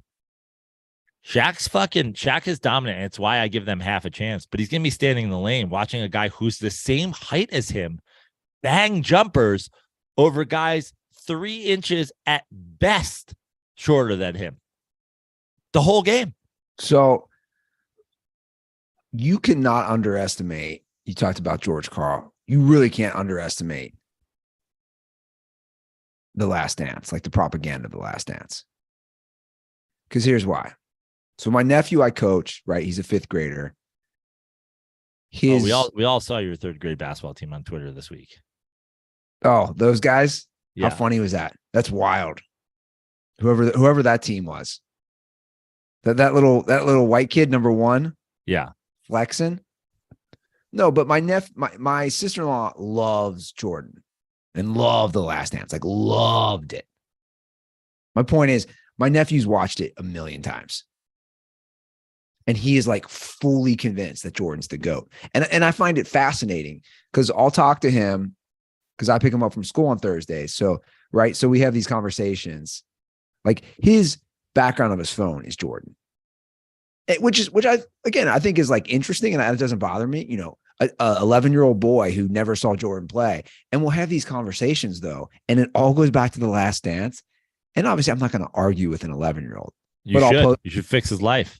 Shaq is dominant, and it's why I give them half a chance. But he's gonna be standing in the lane watching a guy who's the same height as him bang jumpers over guys 3 inches at best shorter than him the whole game. So you cannot underestimate. You talked about George Karl. You really can't underestimate The Last Dance, like the propaganda of The Last Dance. Because here's why. So my nephew I coach, right? He's a 5th grader. We all saw your 3rd grade basketball team on Twitter this week. Oh, those guys? Yeah. How funny was that? That's wild. Whoever that team was. That little white kid, number 1. Yeah. Flexing. No, but my sister-in-law loves Jordan and loved The Last Dance, like loved it. My point is, my nephew's watched it a million times. And he is like fully convinced that Jordan's the GOAT. And I find it fascinating because I'll talk to him because I pick him up from school on Thursdays. So, right. So we have these conversations. Like his background on his phone is Jordan. Which I think is like interesting, and it doesn't bother me. You know, a 11-year-old boy who never saw Jordan play, and we'll have these conversations though, and it all goes back to The Last Dance. And obviously, I'm not going to argue with an 11-year-old. You should fix his life.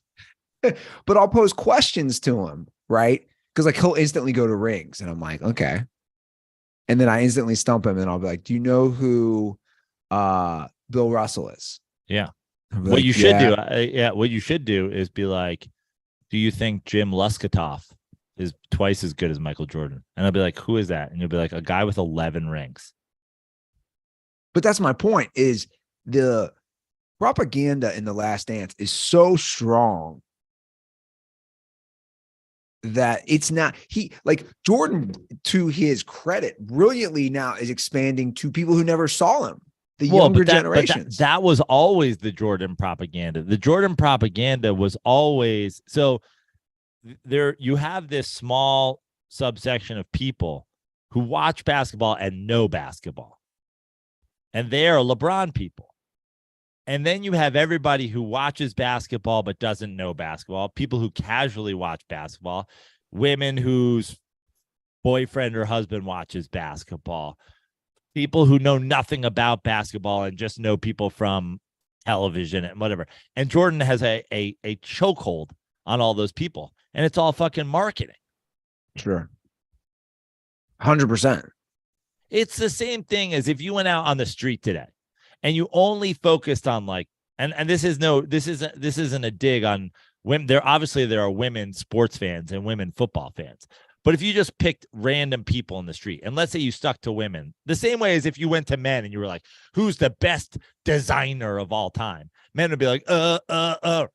But I'll pose questions to him, right? Because like he'll instantly go to rings, and I'm like, okay. And then I instantly stump him, and I'll be like, do you know who Bill Russell is? Yeah. What like, you should do, what you should do is be like, do you think Jim Luskatoff is twice as good as Michael Jordan? And I'll be like, who is that? And you'll be like, a guy with 11 rings. But that's my point, is the propaganda in The Last Dance is so strong that it's not, Jordan, to his credit, brilliantly now is expanding to people who never saw him. The younger generations. That was always the Jordan propaganda. The Jordan propaganda was always, so there you have this small subsection of people who watch basketball and know basketball. And they are LeBron people. And then you have everybody who watches basketball but doesn't know basketball, people who casually watch basketball, women whose boyfriend or husband watches basketball, people who know nothing about basketball and just know people from television and whatever. And Jordan has a chokehold on all those people. And it's all fucking marketing. Sure. 100%. It's the same thing as if you went out on the street today and you only focused on like, and this isn't a dig on women. There are women sports fans and women football fans. But if you just picked random people in the street, and let's say you stuck to women, the same way as if you went to men and you were like, who's the best designer of all time? Men would be like,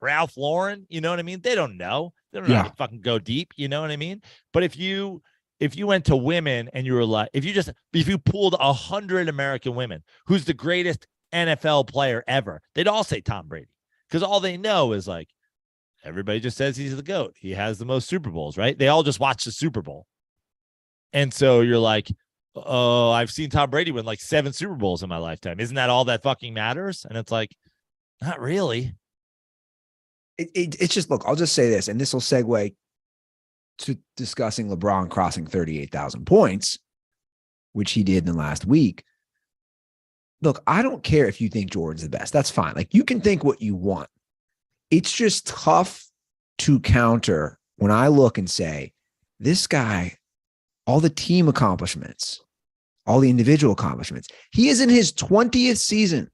Ralph Lauren. You know what I mean? They don't know. They don't know how to fucking go deep. You know what I mean? But if you went to women and you were like, if you pooled 100 American women, who's the greatest NFL player ever? They'd all say Tom Brady, because all they know is like, everybody just says he's the GOAT. He has the most Super Bowls, right? They all just watch the Super Bowl. And so you're like, oh, I've seen Tom Brady win like 7 Super Bowls in my lifetime. Isn't that all that fucking matters? And it's like, not really. It's just, look, I'll just say this, and this will segue to discussing LeBron crossing 38,000 points, which he did in the last week. Look, I don't care if you think Jordan's the best. That's fine. Like, you can think what you want. It's just tough to counter when I look and say, this guy, all the team accomplishments, all the individual accomplishments, he is in his 20th season.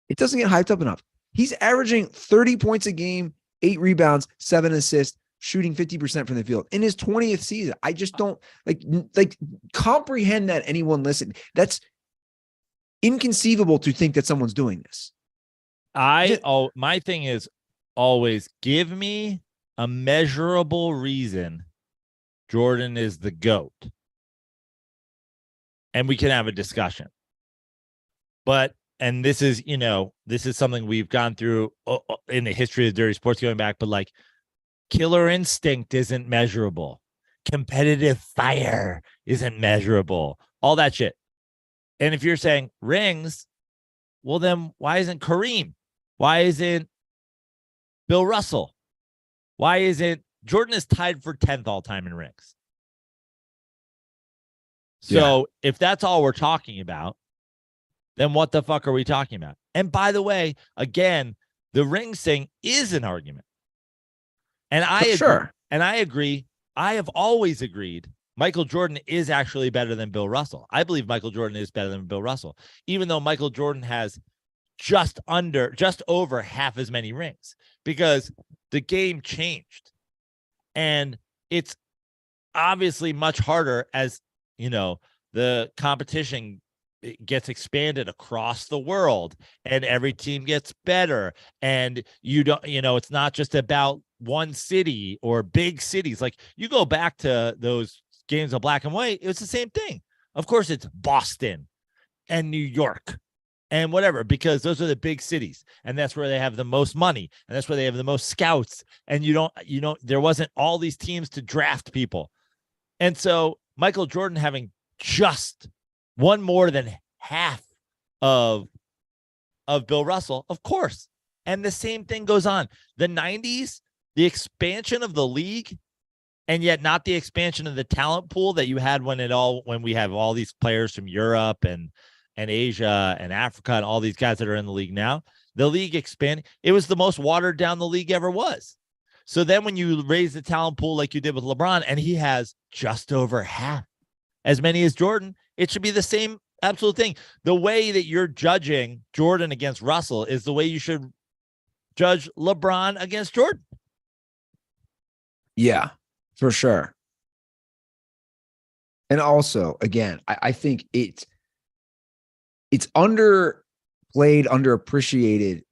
It doesn't get hyped up enough. He's averaging 30 points a game, 8 rebounds, 7 assists, shooting 50% from the field in his 20th season. I just don't like comprehend that anyone listen. That's inconceivable to think that someone's doing this. My thing is always give me a measurable reason Jordan is the GOAT. And we can have a discussion. And this is, this is something we've gone through in the history of dirty sports going back, but like killer instinct isn't measurable. Competitive fire isn't measurable. All that shit. And if you're saying rings, well, then why isn't Kareem? Why isn't Bill Russell? Why isn't Jordan is tied for 10th all time in rings? So if that's all we're talking about, then what the fuck are we talking about? And by the way, again, the rings thing is an argument. And I agree. I have always agreed Michael Jordan is actually better than Bill Russell. I believe Michael Jordan is better than Bill Russell, even though Michael Jordan has just over half as many rings, because the game changed. And it's obviously much harder as, the competition gets expanded across the world and every team gets better. And it's not just about one city or big cities. Like, you go back to those games of black and white, it was the same thing. Of course, it's Boston and New York and whatever, because those are the big cities, and that's where they have the most money, and that's where they have the most scouts. And there wasn't all these teams to draft people. And so Michael Jordan having just one more than half of Bill Russell, of course. And the same thing goes on. The 90s, the expansion of the league, and yet not the expansion of the talent pool that you had when we have all these players from Europe and Asia and Africa and all these guys that are in the league now. The league expanded. It was the most watered down the league ever was. So then when you raise the talent pool like you did with LeBron, and he has just over half as many as Jordan, it should be the same absolute thing. The way that you're judging Jordan against Russell is the way you should judge LeBron against Jordan. Yeah, for sure. And also, again, I think it's underplayed, underappreciated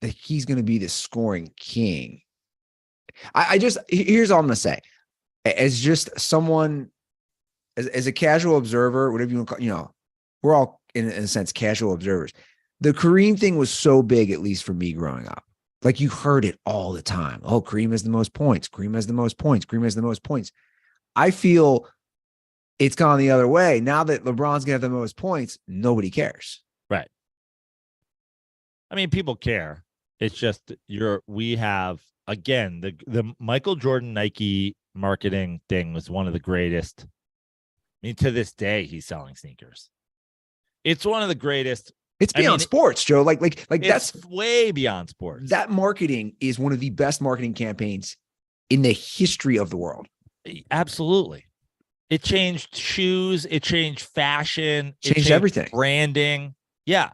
that he's going to be the scoring king. Here's all I'm going to say. As just someone, as a casual observer, whatever you want to call, we're all in a sense casual observers. The Kareem thing was so big, at least for me growing up. Like, you heard it all the time. Oh, Kareem has the most points. Kareem has the most points. Kareem has the most points. I feel it's gone the other way. Now that LeBron's going to have the most points, nobody cares. Right. I mean, people care. It's just we have, again, the Michael Jordan Nike marketing thing was one of the greatest. I mean, to this day, he's selling sneakers. It's one of the greatest. It's beyond sports, Joe. Like that's way beyond sports. That marketing is one of the best marketing campaigns in the history of the world. Absolutely. It changed shoes. It changed fashion. It changed everything. Branding. Yeah.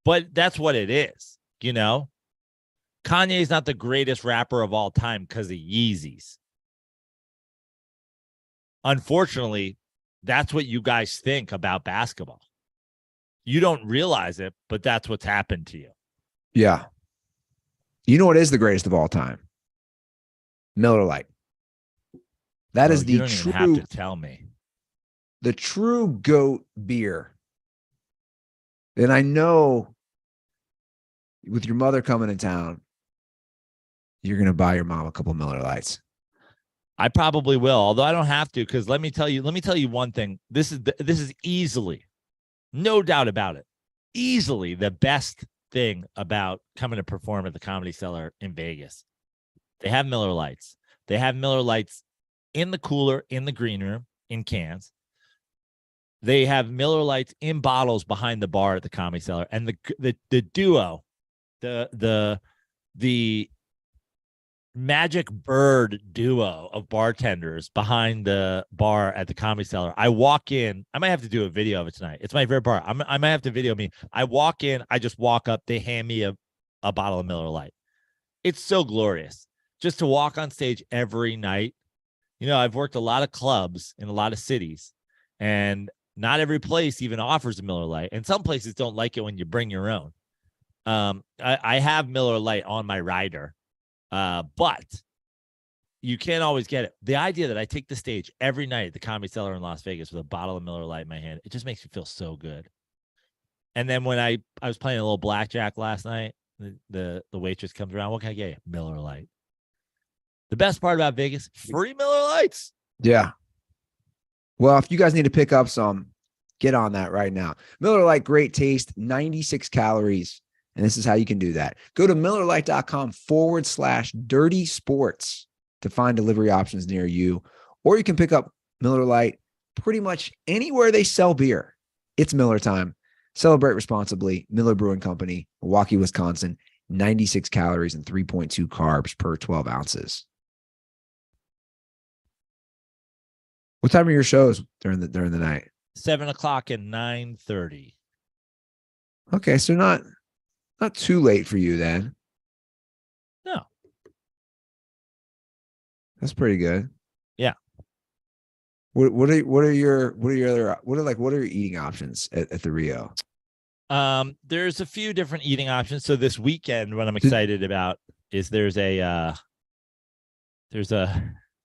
But that's what it is. Kanye's not the greatest rapper of all time because of Yeezys. Unfortunately, that's what you guys think about basketball. You don't realize it, but that's what's happened to you. Yeah. You know what is the greatest of all time? Miller Lite. That is the you don't true. Even have to tell me. The true GOAT beer. And I know with your mother coming in town, you're going to buy your mom a couple Miller Lights. I probably will, although I don't have to, because let me tell you one thing. This is easily, no doubt about it, easily the best thing about coming to perform at the Comedy Cellar in Vegas. They have Miller Lights. They have Miller Lights in the cooler, in the green room, in cans. They have Miller Lights in bottles behind the bar at the Comedy Cellar, and the duo, the magic bird duo of bartenders behind the bar at the Comedy Cellar. I walk in. I might have to do a video of it tonight. It's my favorite part. I might have to video me. I walk in. I just walk up. They hand me a bottle of Miller Lite. It's so glorious just to walk on stage every night. You know, I've worked a lot of clubs in a lot of cities, and not every place even offers a Miller Lite. And some places don't like it when you bring your own. I have Miller Lite on my rider. But you can't always get it. The idea that I take the stage every night at the Comedy Cellar in Las Vegas with a bottle of Miller Lite in my hand, it just makes me feel so good. And then when I was playing a little blackjack last night, the waitress comes around. What can I get you? Miller Lite. The best part about Vegas, free Miller Lights. Yeah. Well, if you guys need to pick up some, get on that right now. Miller Lite, great taste, 96 calories. And this is how you can do that. Go to MillerLite.com/dirty sports to find delivery options near you. Or you can pick up Miller Lite pretty much anywhere they sell beer. It's Miller time. Celebrate responsibly. Miller Brewing Company, Milwaukee, Wisconsin, 96 calories and 3.2 carbs per 12 ounces. What time are your shows during the night? 7:00 and 9:30. Okay, so not too late for you then. No. That's pretty good. Yeah. What are your eating options at the Rio? There's a few different eating options. So this weekend, what I'm excited about is there's a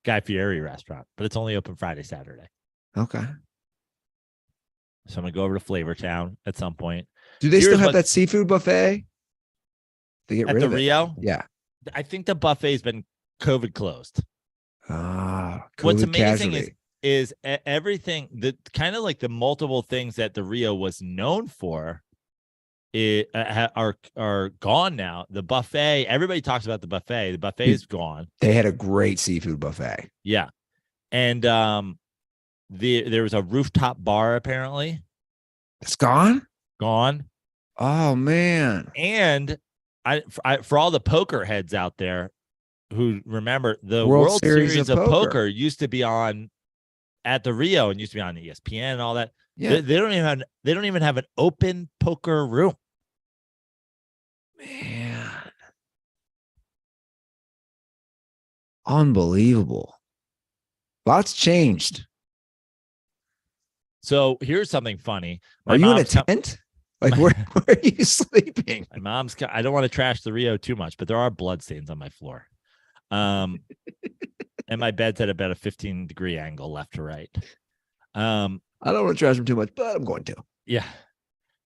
Guy Fieri restaurant, but it's only open Friday, Saturday. Okay. So I'm gonna go over to Flavortown at some point. Do they still have that seafood buffet? They get at rid the of it. Rio? Yeah. I think the buffet's been COVID closed. COVID What's amazing casualty. is everything, the kind of like the multiple things that the Rio was known for are gone now. The buffet, everybody talks about the buffet. The buffet is gone. They had a great seafood buffet. Yeah. And there was a rooftop bar apparently. It's gone? Gone. Oh man. And I for all the poker heads out there who remember, the World Series of of poker used to be on at the Rio and used to be on ESPN and all that. Yeah. They don't even have an open poker room. Man. Unbelievable. Lots changed. So here's something funny. Are you in a tent? Like where are you sleeping? My mom's. I don't want to trash the Rio too much, but there are bloodstains on my floor. And my bed's at about a 15-degree angle left to right. I don't want to trash them too much, but I'm going to. Yeah.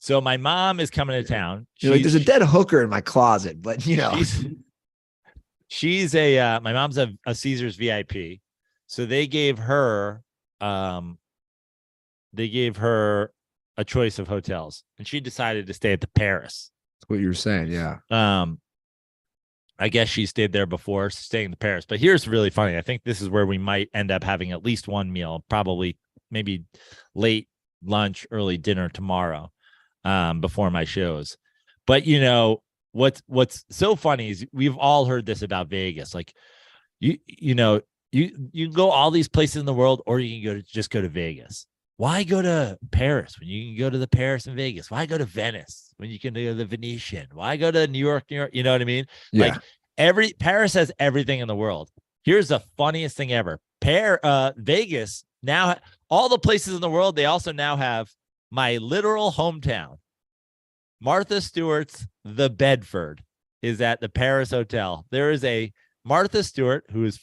So my mom is coming to town. You're like, there's a dead hooker in my closet, but you know. She's my mom's a Caesars VIP. So they gave her a choice of hotels, and she decided to stay at the Paris. That's what you were saying, yeah. I guess she stayed there before, staying in the Paris. But here's really funny. I think this is where we might end up having at least one meal, probably maybe late lunch, early dinner tomorrow, before my shows. But you know what's so funny is we've all heard this about Vegas. Like you can go all these places in the world, or you can just go to Vegas. Why go to Paris when you can go to the Paris and Vegas? Why go to Venice when you can go to the Venetian? Why go to New York? You know what I mean? Yeah. Like Paris has everything in the world. Here's the funniest thing ever. Vegas now, all the places in the world, they also now have my literal hometown. Martha Stewart's The Bedford is at the Paris Hotel. There is a Martha Stewart whose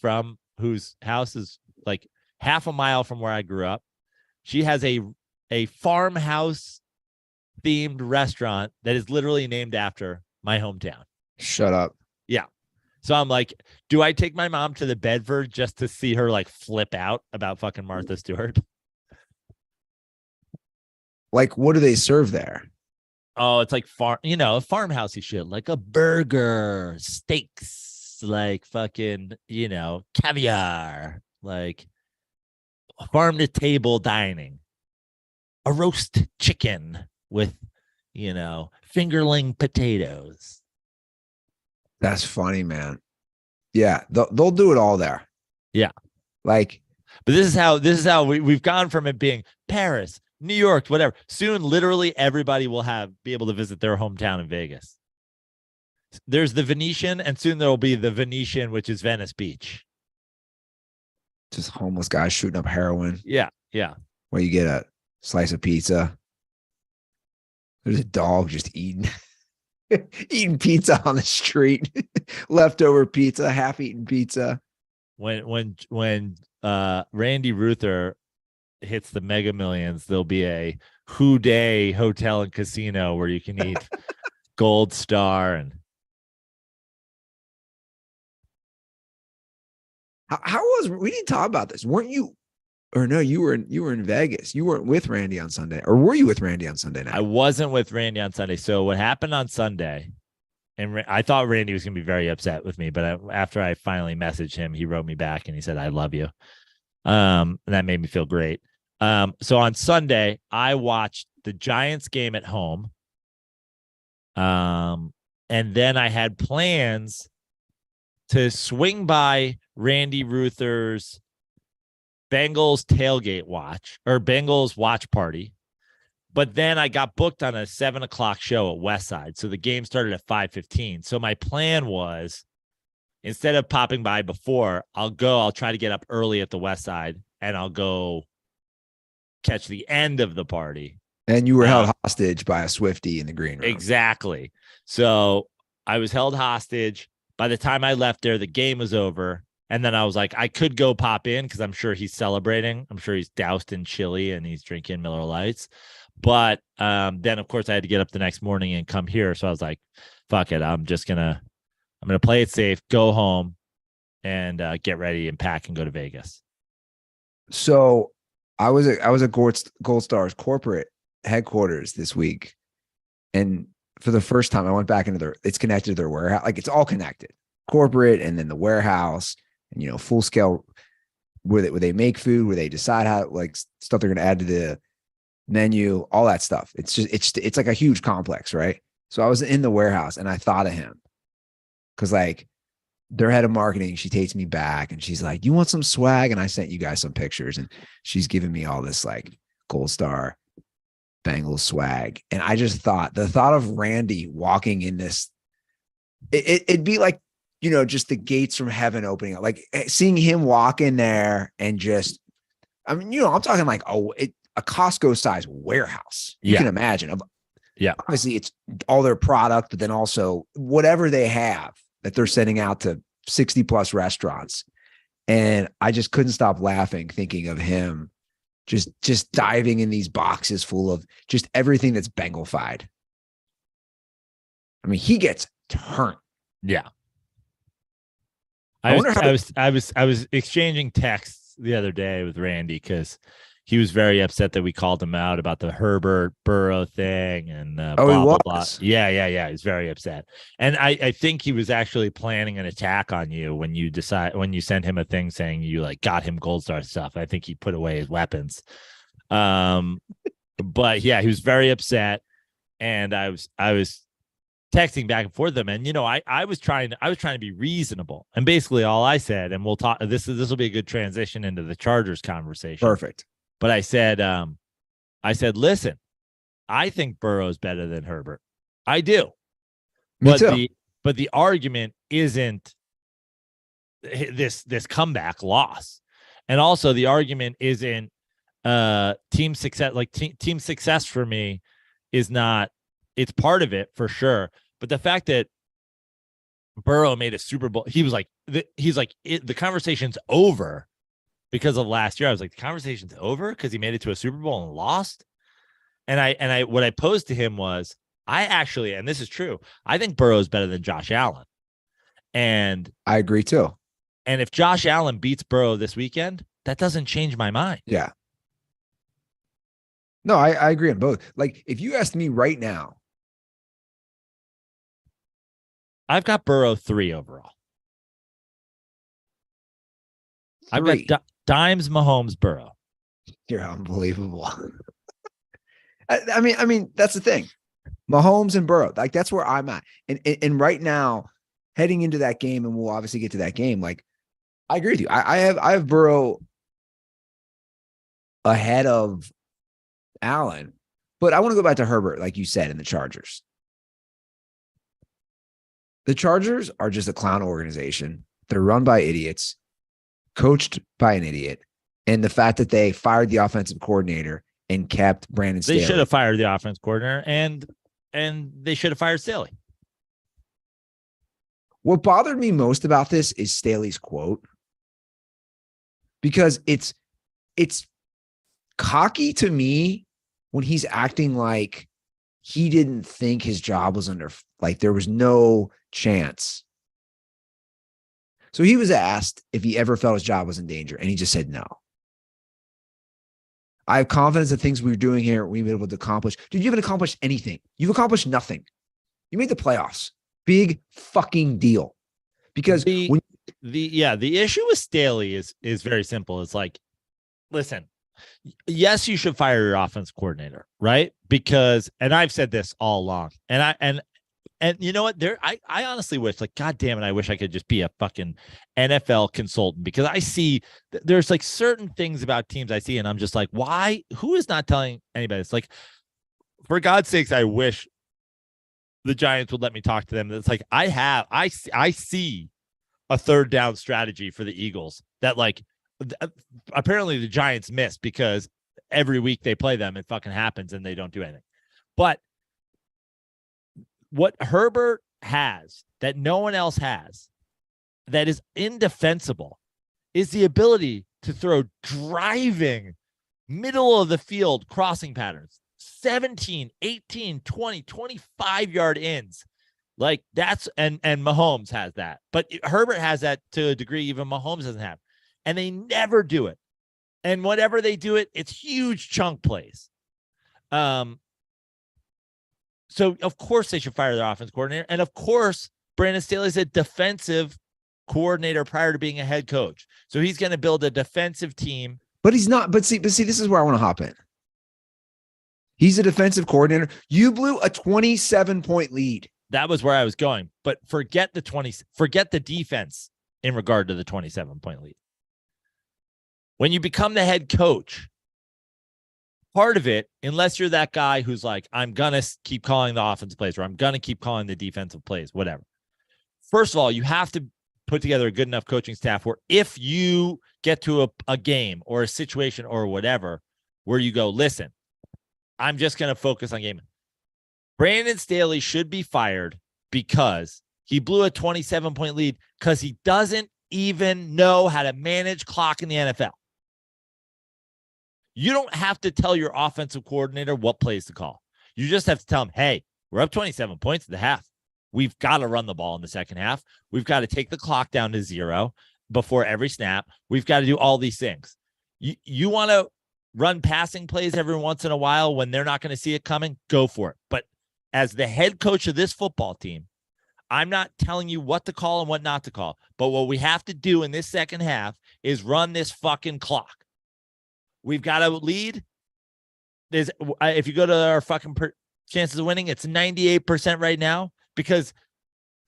house is like half a mile from where I grew up. She has a farmhouse themed restaurant that is literally named after my hometown. Shut up. Yeah. So I'm like, do I take my mom to the Bedford just to see her like flip out about fucking Martha Stewart? Like, what do they serve there? Oh, it's like farmhousey shit, like a burger, steaks, like fucking, caviar, like farm to table dining, a roast chicken with, fingerling potatoes. That's funny, man. Yeah, they'll do it all there. Yeah. Like, but this is how we've gone from it being Paris, New York, whatever. Soon, literally everybody will be able to visit their hometown in Vegas. There's the Venetian, and soon there will be the Venetian, which is Venice Beach. Just homeless guys shooting up heroin. Yeah, yeah. Where you get a slice of pizza. There's a dog just eating pizza on the street. Leftover pizza, half-eaten pizza. When Randy Ruther hits the Mega Millions, there'll be a Houday hotel and casino where you can eat Gold Star and. How was we didn't talk about this? Weren't you? Or no, you were in Vegas. You weren't with Randy on Sunday, or were you with Randy on Sunday night? I wasn't with Randy on Sunday. So what happened on Sunday? And I thought Randy was going to be very upset with me, but after I finally messaged him, he wrote me back and he said, "I love you." And that made me feel great. So on Sunday, I watched the Giants game at home. And then I had plans to swing by Randy Ruther's Bengals tailgate watch or Bengals watch party. But then I got booked on a 7:00 show at Westside. So the game started at 5:15. So my plan was, instead of popping by before, I'll try to get up early at the Westside and I'll go catch the end of the party. And you were held hostage by a Swiftie in the green room. Exactly. So I was held hostage. By the time I left there, the game was over. And then I was like, I could go pop in because I'm sure he's celebrating. I'm sure he's doused in chili and he's drinking Miller Lights. But then, of course, I had to get up the next morning and come here. So I was like, fuck it. I'm gonna play it safe, go home and get ready and pack and go to Vegas. So I was at Gold Star's corporate headquarters this week. And for the first time, I went back into it's connected to their warehouse. Like, it's all connected, corporate, and then the warehouse, and, full scale where they make food, where they decide how, like, stuff they're going to add to the menu, all that stuff. It's like a huge complex, right? So I was in the warehouse and I thought of him because, like, their head of marketing, she takes me back and she's like, "You want some swag?" And I sent you guys some pictures and she's giving me all this like Gold Star Bengals swag. And I just thought the thought of Randy walking in this, it'd be like, just the gates from heaven opening up, like seeing him walk in there and just, I mean, I'm talking like a Costco size warehouse. You can imagine. Yeah. Obviously it's all their product, but then also whatever they have that they're sending out to 60 plus restaurants. And I just couldn't stop laughing, thinking of him just diving in these boxes full of just everything that's Bengal-fied. I mean, he gets turned. Yeah. I was exchanging texts the other day with Randy because he was very upset that we called him out about the Herbert Burrow thing and blah, blah, blah. Yeah. He's very upset. And I think he was actually planning an attack on you when you sent him a thing saying you like got him Gold Star stuff. I think he put away his weapons. But yeah, he was very upset. And I was texting back and forth with them. And, I was trying to be reasonable. And basically all I said, and we'll talk, this will be a good transition into the Chargers conversation. Perfect. But I said, listen, I think Burrow's better than Herbert. I do. Me too. But the argument isn't this comeback loss. And also the argument isn't team success. Like team success for me is not, it's part of it for sure. But the fact that Burrow made a Super Bowl, the conversation's over. Because of last year, I was like, the conversation's over because he made it to a Super Bowl and lost. And what I posed to him was, I actually, and this is true, I think Burrow is better than Josh Allen. And I agree too. And if Josh Allen beats Burrow this weekend, that doesn't change my mind. Yeah. No, I agree on both. Like, if you asked me right now, I've got Burrow 3 overall. I've got Dimes, Mahomes, Burrow. You're unbelievable. I mean, that's the thing. Mahomes and Burrow, like that's where I'm at. And right now, heading into that game, and we'll obviously get to that game. Like, I agree with you. I have Burrow ahead of Allen, but I want to go back to Herbert, like you said, in the Chargers. The Chargers are just a clown organization. They're run by idiots, coached by an idiot. And the fact that they fired the offensive coordinator and kept Brandon Staley. They should have fired the offense coordinator and they should have fired Staley. What bothered me most about this is Staley's quote, because it's cocky to me when he's acting like he didn't think his job was like there was no chance. So he was asked if he ever felt his job was in danger, and he just said no. I have confidence that things we're doing here, we've been able to accomplish. Dude, you haven't accomplished anything. You've accomplished nothing. You made the playoffs. Big fucking deal. Because the issue with Staley is very simple. It's like, listen, yes, you should fire your offense coordinator, right? Because, and I've said this all along, and you know what? I honestly wish, like, God damn it, I wish I could just be a fucking NFL consultant, because I see there's like certain things about teams I see, and I'm just like, why? Who is not telling anybody? It's like, for God's sakes, I wish the Giants would let me talk to them. It's like, I see a third down strategy for the Eagles that, like, apparently the Giants miss because every week they play them, it fucking happens and they don't do anything. But what Herbert has that no one else has, that is indefensible, is the ability to throw driving middle of the field crossing patterns, 17, 18, 20, 25-yard ins. Like, that's, and Mahomes has that. But Herbert has that to a degree even Mahomes doesn't have. And they never do it. And whenever they do it, it's huge chunk plays. So, of course, they should fire their offense coordinator. And, of course, Brandon Staley is a defensive coordinator prior to being a head coach. So he's going to build a defensive team. But he's not. But see, this is where I want to hop in. He's a defensive coordinator. You blew a 27-point lead. That was where I was going. But forget the defense in regard to the 27-point lead. When you become the head coach, part of it, unless you're that guy who's like, I'm going to keep calling the offensive plays, or I'm going to keep calling the defensive plays, whatever. First of all, you have to put together a good enough coaching staff where if you get to a game or a situation or whatever, where you go, listen, I'm just going to focus on game. Brandon Staley should be fired because he blew a 27-point lead because he doesn't even know how to manage clock in the NFL. You don't have to tell your offensive coordinator what plays to call. You just have to tell him, hey, we're up 27 points at the half. We've got to run the ball in the second half. We've got to take the clock down to 0 before every snap. We've got to do all these things. You want to run passing plays every once in a while when they're not going to see it coming? Go for it. But as the head coach of this football team, I'm not telling you what to call and what not to call. But what we have to do in this second half is run this fucking clock. We've got to lead. If you go to our fucking chances of winning, it's 98% right now, because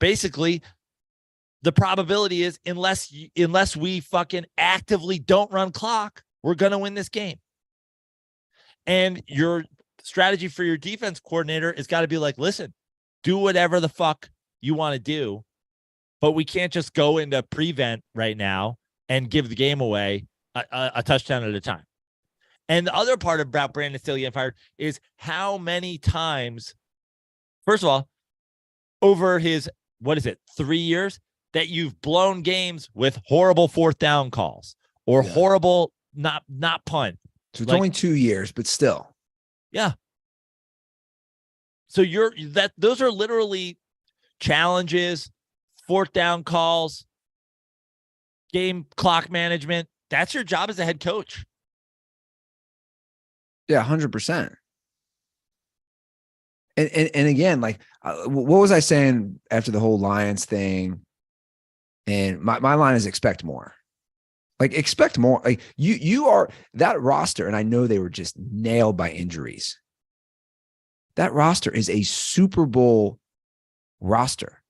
basically the probability is unless we fucking actively don't run clock, we're going to win this game. And your strategy for your defense coordinator has got to be like, listen, do whatever the fuck you want to do, but we can't just go into prevent right now and give the game away a touchdown at a time. And the other part about Brandon Staley getting fired is how many times, first of all, over his, 3 years, that you've blown games with horrible fourth down calls or horrible not punt. So it's only 2 years, but still. Yeah. So those are literally challenges, fourth down calls, game clock management. That's your job as a head coach. Yeah, 100%. And again, like, what was I saying after the whole Lions thing? And my line is expect more. Like, expect more. Like, you are that roster, and I know they were just nailed by injuries. That roster is a Super Bowl roster,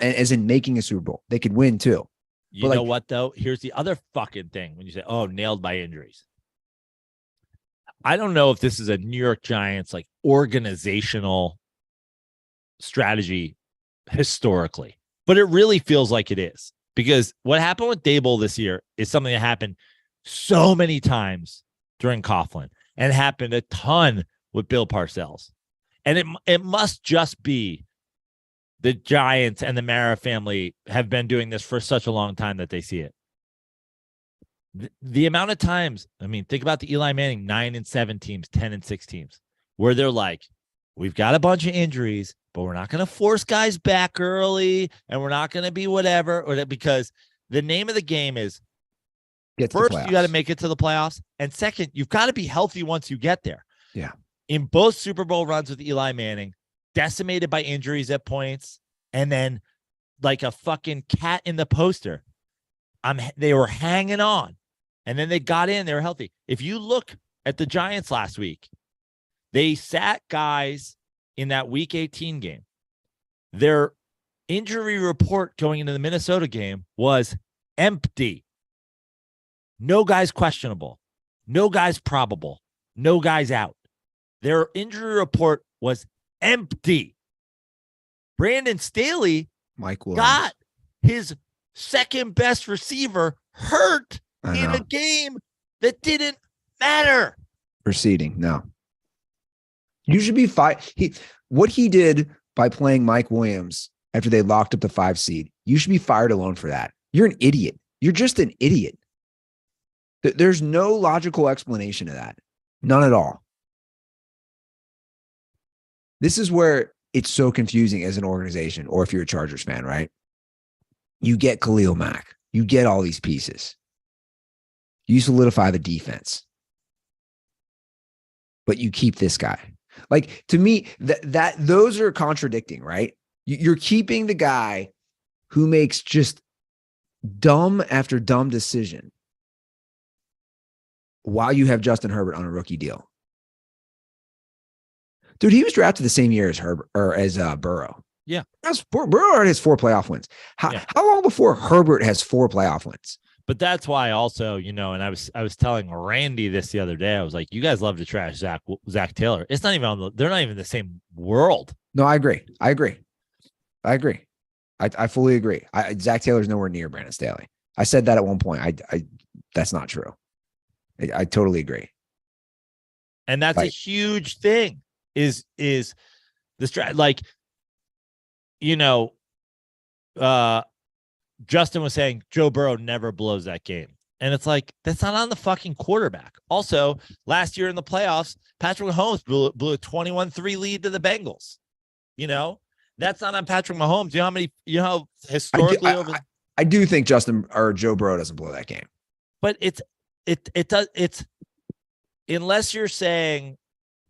as in making a Super Bowl. They could win too. You know what, though? Here's the other fucking thing when you say, oh, nailed by injuries. I don't know if this is a New York Giants like organizational strategy historically, but it really feels like it is, because what happened with Dable this year is something that happened so many times during Coughlin, and happened a ton with Bill Parcells. And it must just be the Giants and the Mara family have been doing this for such a long time that they see it. The amount of times, I mean, think about the Eli Manning 9-7 teams, 10-6 teams, where they're like, we've got a bunch of injuries, but we're not going to force guys back early, and we're not going to be whatever, because the name of the game is, first, you got to make it to the playoffs, and second, you've got to be healthy once you get there. Yeah. In both Super Bowl runs with Eli Manning, decimated by injuries at points, and then like a fucking cat in the poster, they were hanging on. And then they got in, they were healthy. If you look at the Giants last week, they sat guys in that week 18 game. Their injury report going into the Minnesota game was empty. No guys questionable. No guys probable. No guys out. Their injury report was empty. Brandon Staley got his second best receiver hurt in a game that didn't matter. Proceeding. No. You should be fine. What he did by playing Mike Williams after they locked up the 5 seed, you should be fired alone for that. You're an idiot. You're just an idiot. There's no logical explanation of that. None at all. This is where it's so confusing as an organization, or if you're a Chargers fan, right? You get Khalil Mack. You get all these pieces. You solidify the defense. But you keep this guy. Like, to me, that those are contradicting, right? You're keeping the guy who makes just dumb after dumb decision while you have Justin Herbert on a rookie deal. Dude, he was drafted the same year as Herbert or as Burrow. Yeah. Burrow already has 4 playoff wins. How long before Herbert has 4 playoff wins? But that's why also, and I was telling Randy this the other day. I was like, you guys love to trash Zach Taylor. It's not even they're not even the same world. No, I agree. I fully agree. Zach Taylor's nowhere near Brandon Staley. I said that at one point. That's not true. I totally agree. And that's a huge thing is the strat. Like, Justin was saying Joe Burrow never blows that game. And it's like, that's not on the fucking quarterback. Also, last year in the playoffs, Patrick Mahomes blew a 21-3 lead to the Bengals. That's not on Patrick Mahomes. How historically I do think Justin or Joe Burrow doesn't blow that game. But it does, unless you're saying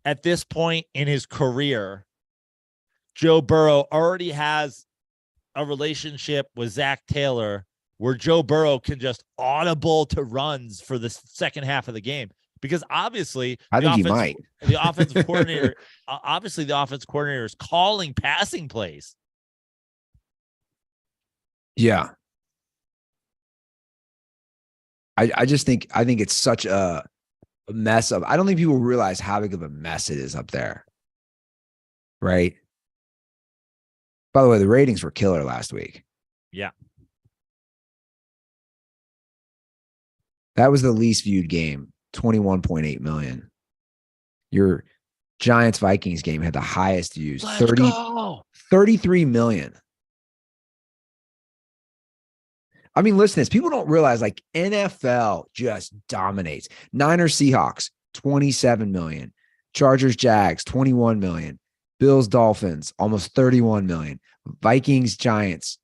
at this point in his career, Joe Burrow already has a relationship with Zach Taylor where Joe Burrow can just audible to runs for the second half of the game. Because obviously, I think he might. The offensive coordinator, is calling passing plays. Yeah. I think it's such a mess of, I don't think people realize how big of a mess it is up there. Right. By the way, the ratings were killer last week. Yeah. That was the least viewed game, 21.8 million. Your Giants Vikings game had the highest views, 33 million. I mean, listen to this. People don't realize, like, NFL just dominates. Niners Seahawks, 27 million. Chargers Jags, 21 million. Bills Dolphins, almost 31 million. Vikings Giants,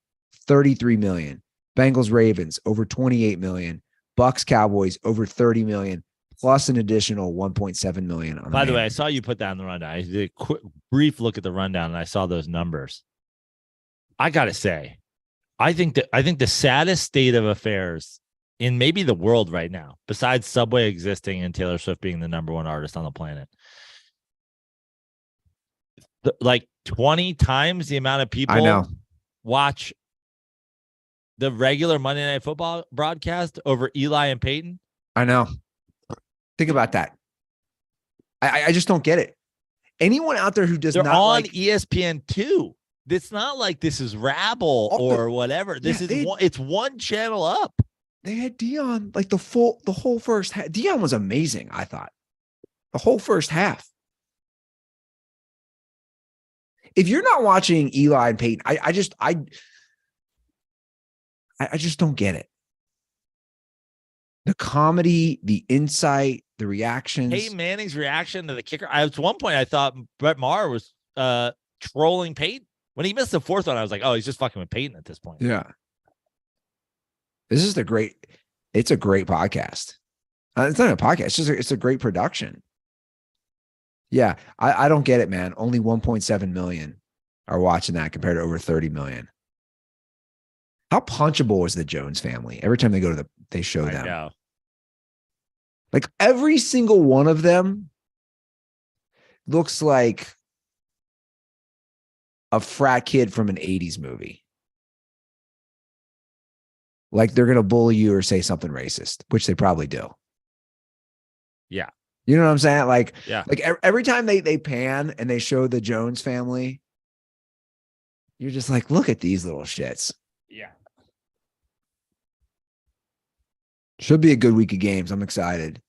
33 million. Bengals Ravens over 28 million. Bucks Cowboys over 30 million, plus an additional 1.7 million on the By the way, I man. saw you put that on the rundown. I did a brief look at the rundown and I saw those numbers. I gotta say, I think the saddest state of affairs in maybe the world right now, besides Subway existing and Taylor Swift being the number one artist on the planet, like 20 times the amount of people I know. watch the regular Monday Night Football broadcast over Eli and Peyton. I know. Think about that. I just don't get it. Anyone out there who does They're not on like ESPN 2. It's not like this is Rabble or whatever. This is it's one channel up. They had Dion like the whole first half. Dion was amazing, I thought. The whole first half. If you're not watching Eli and Peyton, I just don't get it. The comedy, the insight, the reactions. Peyton Manning's reaction to the kicker. At one point, I thought Brett Maher was trolling Peyton. When he missed the fourth one, I was like, oh, he's just fucking with Peyton at this point. Yeah. This is it's a great podcast. It's not a podcast. It's a great production. Yeah. I don't get it, man. Only 1.7 million are watching that compared to over 30 million. How punchable is the Jones family? Every time they go to they show them. I know. Like every single one of them looks like a frat kid from an 80s movie. Like they're going to bully you or say something racist, which they probably do. Yeah. You know what I'm saying? Like, yeah. Like every time they pan and they show the Jones family, you're just like, look at these little shits. Yeah. Should be a good week of games. I'm excited.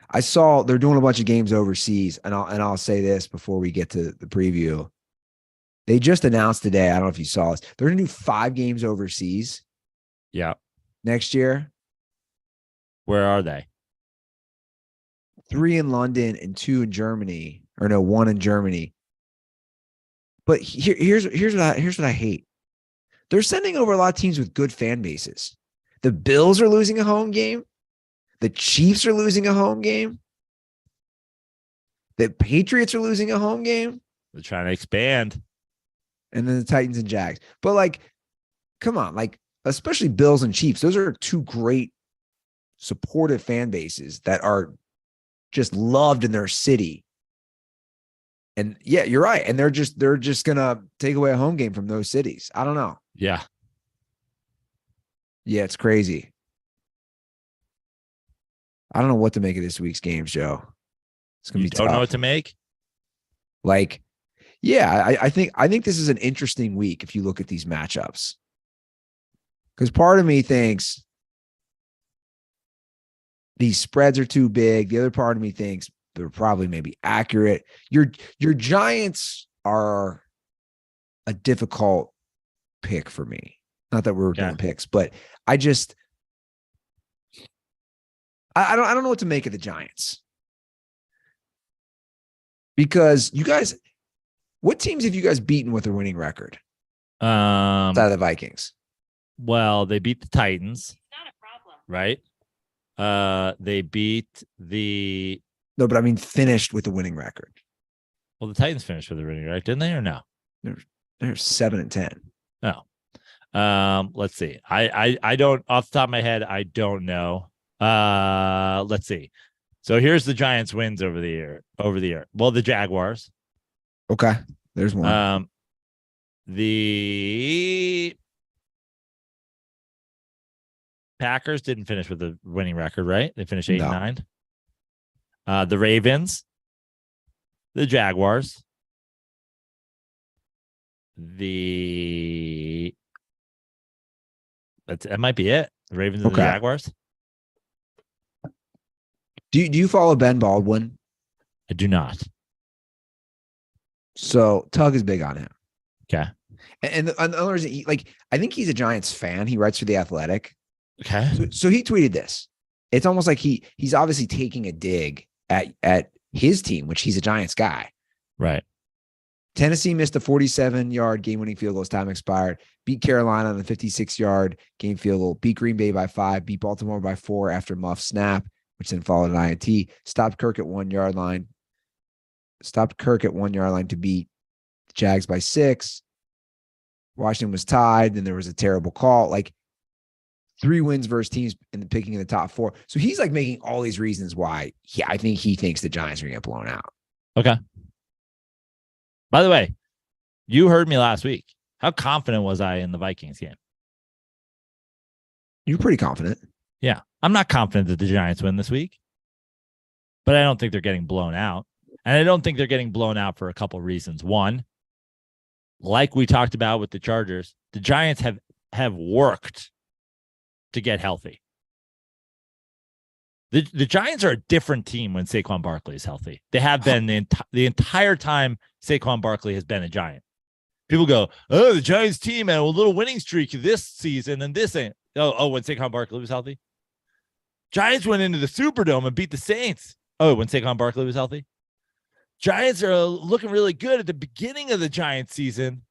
I saw they're doing a bunch of games overseas, and I'll say this before we get to the preview. They just announced today, I don't know if you saw this, they're going to do 5 games overseas. Yeah. Next year. Where are they? 3 in London and 2 in Germany, or no, 1 in Germany. But here's what I hate. They're sending over a lot of teams with good fan bases. The Bills are losing a home game. The Chiefs are losing a home game. The Patriots are losing a home game. They're trying to expand. And then the Titans and Jags. But like, come on, like, especially Bills and Chiefs. Those are 2 great supportive fan bases that are just loved in their city. And yeah, you're right. And they're just gonna take away a home game from those cities. I don't know. Yeah. Yeah, it's crazy. I don't know what to make of this week's games, Joe. It's gonna be tough. Don't know what to make? Like, yeah, I think this is an interesting week if you look at these matchups. Because part of me thinks these spreads are too big. The other part of me thinks they're probably maybe accurate. Your Giants are a difficult pick for me. Not that we're doing picks, but I don't know what to make of the Giants. Because you guys, what teams have you guys beaten with a winning record? Outside of the Vikings. Well, they beat the Titans. It's not a problem. Right? They beat the No, but I mean finished with a winning record. Well, the Titans finished with a winning record, didn't they, or no? They're 7-10. No. Let's see. I don't, off the top of my head, I don't know. Let's see. So here's the Giants wins over the year. Well, the Jaguars. Okay. There's one. The Packers didn't finish with a winning record, right? They finished 8-9. The Ravens, the Jaguars, that might be it. The Ravens and the Jaguars. Do you follow Ben Baldwin? I do not. So Tug is big on him. Okay. And the other reason, I think he's a Giants fan. He writes for The Athletic. Okay. So he tweeted this. It's almost like he's obviously taking a dig at his team, which he's a Giants guy. Right. Tennessee missed a 47-yard game-winning field goal as time expired. Beat Carolina on the 56-yard game field goal. Beat Green Bay by 5. Beat Baltimore by 4 after muff snap, which then followed an INT. Stopped Kirk at 1 yard line. To beat the Jags by 6. Washington was tied. Then there was a terrible call. Like 3 wins versus teams in the picking in the top 4. So he's like making all these reasons why I think he thinks the Giants are going to get blown out. Okay. By the way, you heard me last week. How confident was I in the Vikings game? You're pretty confident. Yeah. I'm not confident that the Giants win this week, but I don't think they're getting blown out. And I don't think they're getting blown out for a couple of reasons. One, like we talked about with the Chargers, the Giants have worked to get healthy. The Giants are a different team when Saquon Barkley is healthy. They have been the entire time Saquon Barkley has been a Giant. People go, oh, the Giants team had a little winning streak this season and this ain't. Oh, when Saquon Barkley was healthy? Giants went into the Superdome and beat the Saints. Oh, when Saquon Barkley was healthy? Giants are looking really good at the beginning of the Giants season.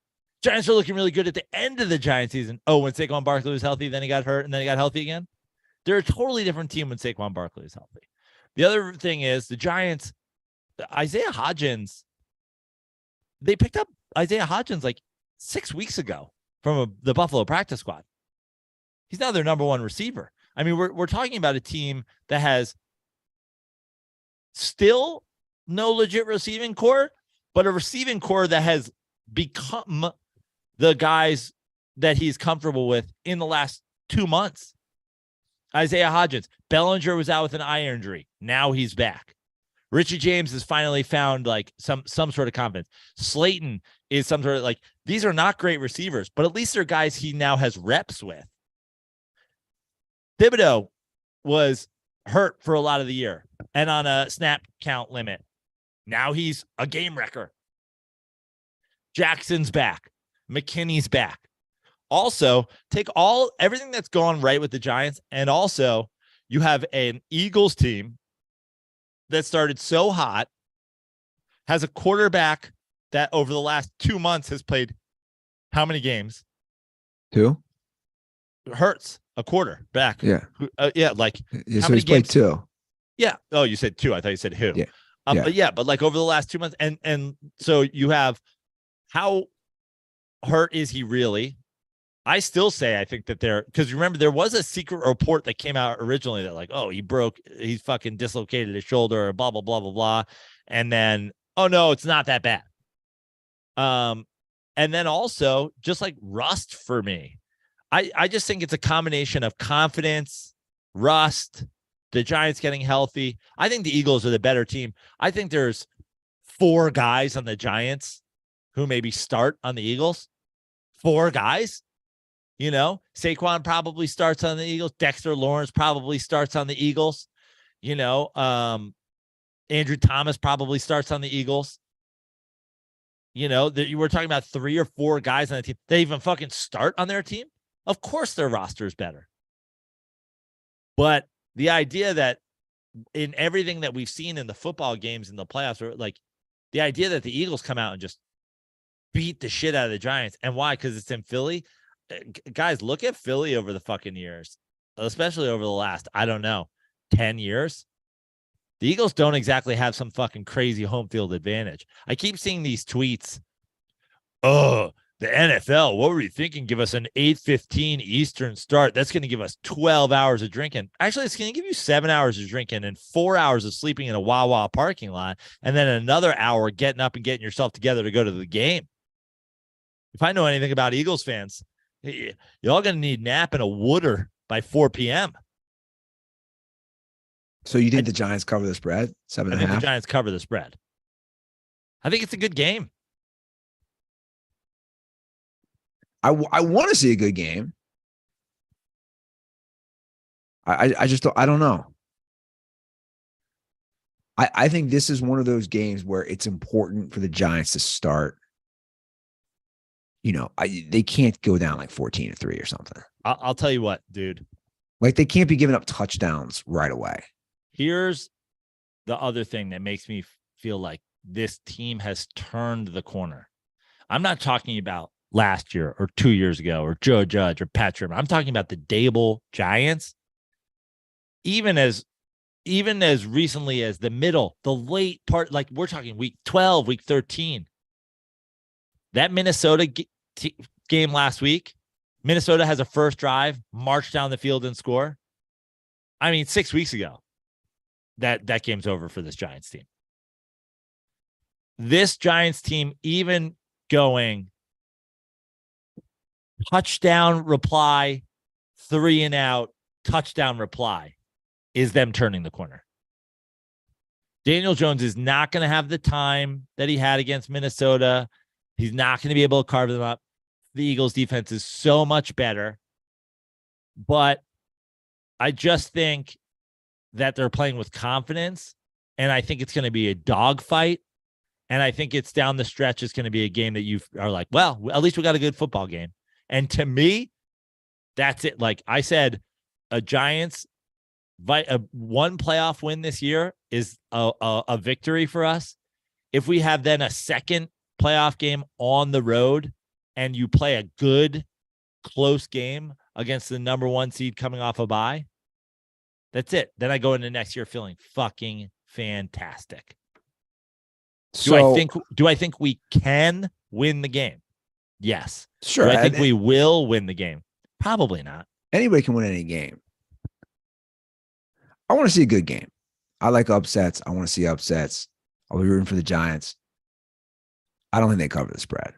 Giants are looking really good at the end of the Giants season. Oh, when Saquon Barkley was healthy, then he got hurt, and then he got healthy again. They're a totally different team when Saquon Barkley is healthy. The other thing is the Giants, Isaiah Hodgins, they picked up Isaiah Hodgins like 6 weeks ago from the Buffalo practice squad. He's now their number 1 receiver. I mean, we're talking about a team that has still no legit receiving core, but a receiving core that has become the guys that he's comfortable with in the last 2 months. Isaiah Hodgins, Bellinger was out with an eye injury. Now he's back. Richie James has finally found like some sort of confidence. Slayton is some sort of like, these are not great receivers, but at least they're guys he now has reps with. Thibodeau was hurt for a lot of the year and on a snap count limit. Now he's a game wrecker. Jackson's back. McKinney's back. Also, take everything that's gone right with the Giants, and also you have an Eagles team that started so hot, has a quarterback that over the last 2 months has played how many games? 2. Hurts a quarterback. Yeah. Yeah. Like so he's played 2. Yeah. Oh, you said 2. I thought you said who. Yeah. But like over the last 2 months, and so you have how hurt is he really? I still say I think that because remember there was a secret report that came out originally that like, oh, he fucking dislocated his shoulder or blah blah blah blah blah, and then oh no, it's not that bad. And then also just like rust for me, I just think it's a combination of confidence, rust, the Giants getting healthy. I think the Eagles are the better team. I think there's 4 guys on the Giants who maybe start on the Eagles. 4 guys. You know, Saquon probably starts on the Eagles. Dexter Lawrence probably starts on the Eagles. You know, Andrew Thomas probably starts on the Eagles. You know, you were talking about 3 or 4 guys on the team. They even fucking start on their team. Of course their roster is better. But the idea that in everything that we've seen in the football games in the playoffs, or like the idea that the Eagles come out and just beat the shit out of the Giants. And why? Because it's in Philly. Guys, look at Philly over the fucking years, especially over the last, I don't know, 10 years. The Eagles don't exactly have some fucking crazy home field advantage. I keep seeing these tweets. Oh, the NFL, what were you thinking? Give us an 8:15 Eastern start. That's going to give us 12 hours of drinking. Actually, it's going to give you 7 hours of drinking and 4 hours of sleeping in a Wawa parking lot, and then another hour getting up and getting yourself together to go to the game. If I know anything about Eagles fans, y'all going to need nap and a wooder by 4 p.m. So you think the Giants cover the spread? 7.5? I think the Giants cover the spread. I think it's a good game. I want to see a good game. I just don't, I don't know. I think this is one of those games where it's important for the Giants to start. You know, they can't go down like 14-3 or something. I'll tell you what, dude. Like they can't be giving up touchdowns right away. Here's the other thing that makes me feel like this team has turned the corner. I'm not talking about last year or 2 years ago or Joe Judge or Pat Trimmer. I'm talking about the Dable Giants. Even as recently as the late part, like we're talking week 12, week 13. That Minnesota game last week, Minnesota has a first drive, march down the field and score. I mean, 6 weeks ago, that game's over for this Giants team. This Giants team, even going touchdown reply, 3 and out, touchdown reply, is them turning the corner. Daniel Jones is not going to have the time that he had against Minnesota. He's not going to be able to carve them up. The Eagles defense is so much better. But I just think that they're playing with confidence, and I think it's going to be a dogfight. And I think it's down the stretch. It's going to be a game that you are like, well, at least we got a good football game. And to me, that's it. Like I said, a Giants one playoff win this year is a victory for us. If we have then a second playoff game on the road and you play a good, close game against the number 1 seed coming off a bye, that's it. Then I go into next year feeling fucking fantastic. So, do I think we can win the game? Yes. Sure. Do I think we will win the game? Probably not. Anybody can win any game. I want to see a good game. I like upsets. I want to see upsets. I'll be rooting for the Giants. I don't think they cover the spread.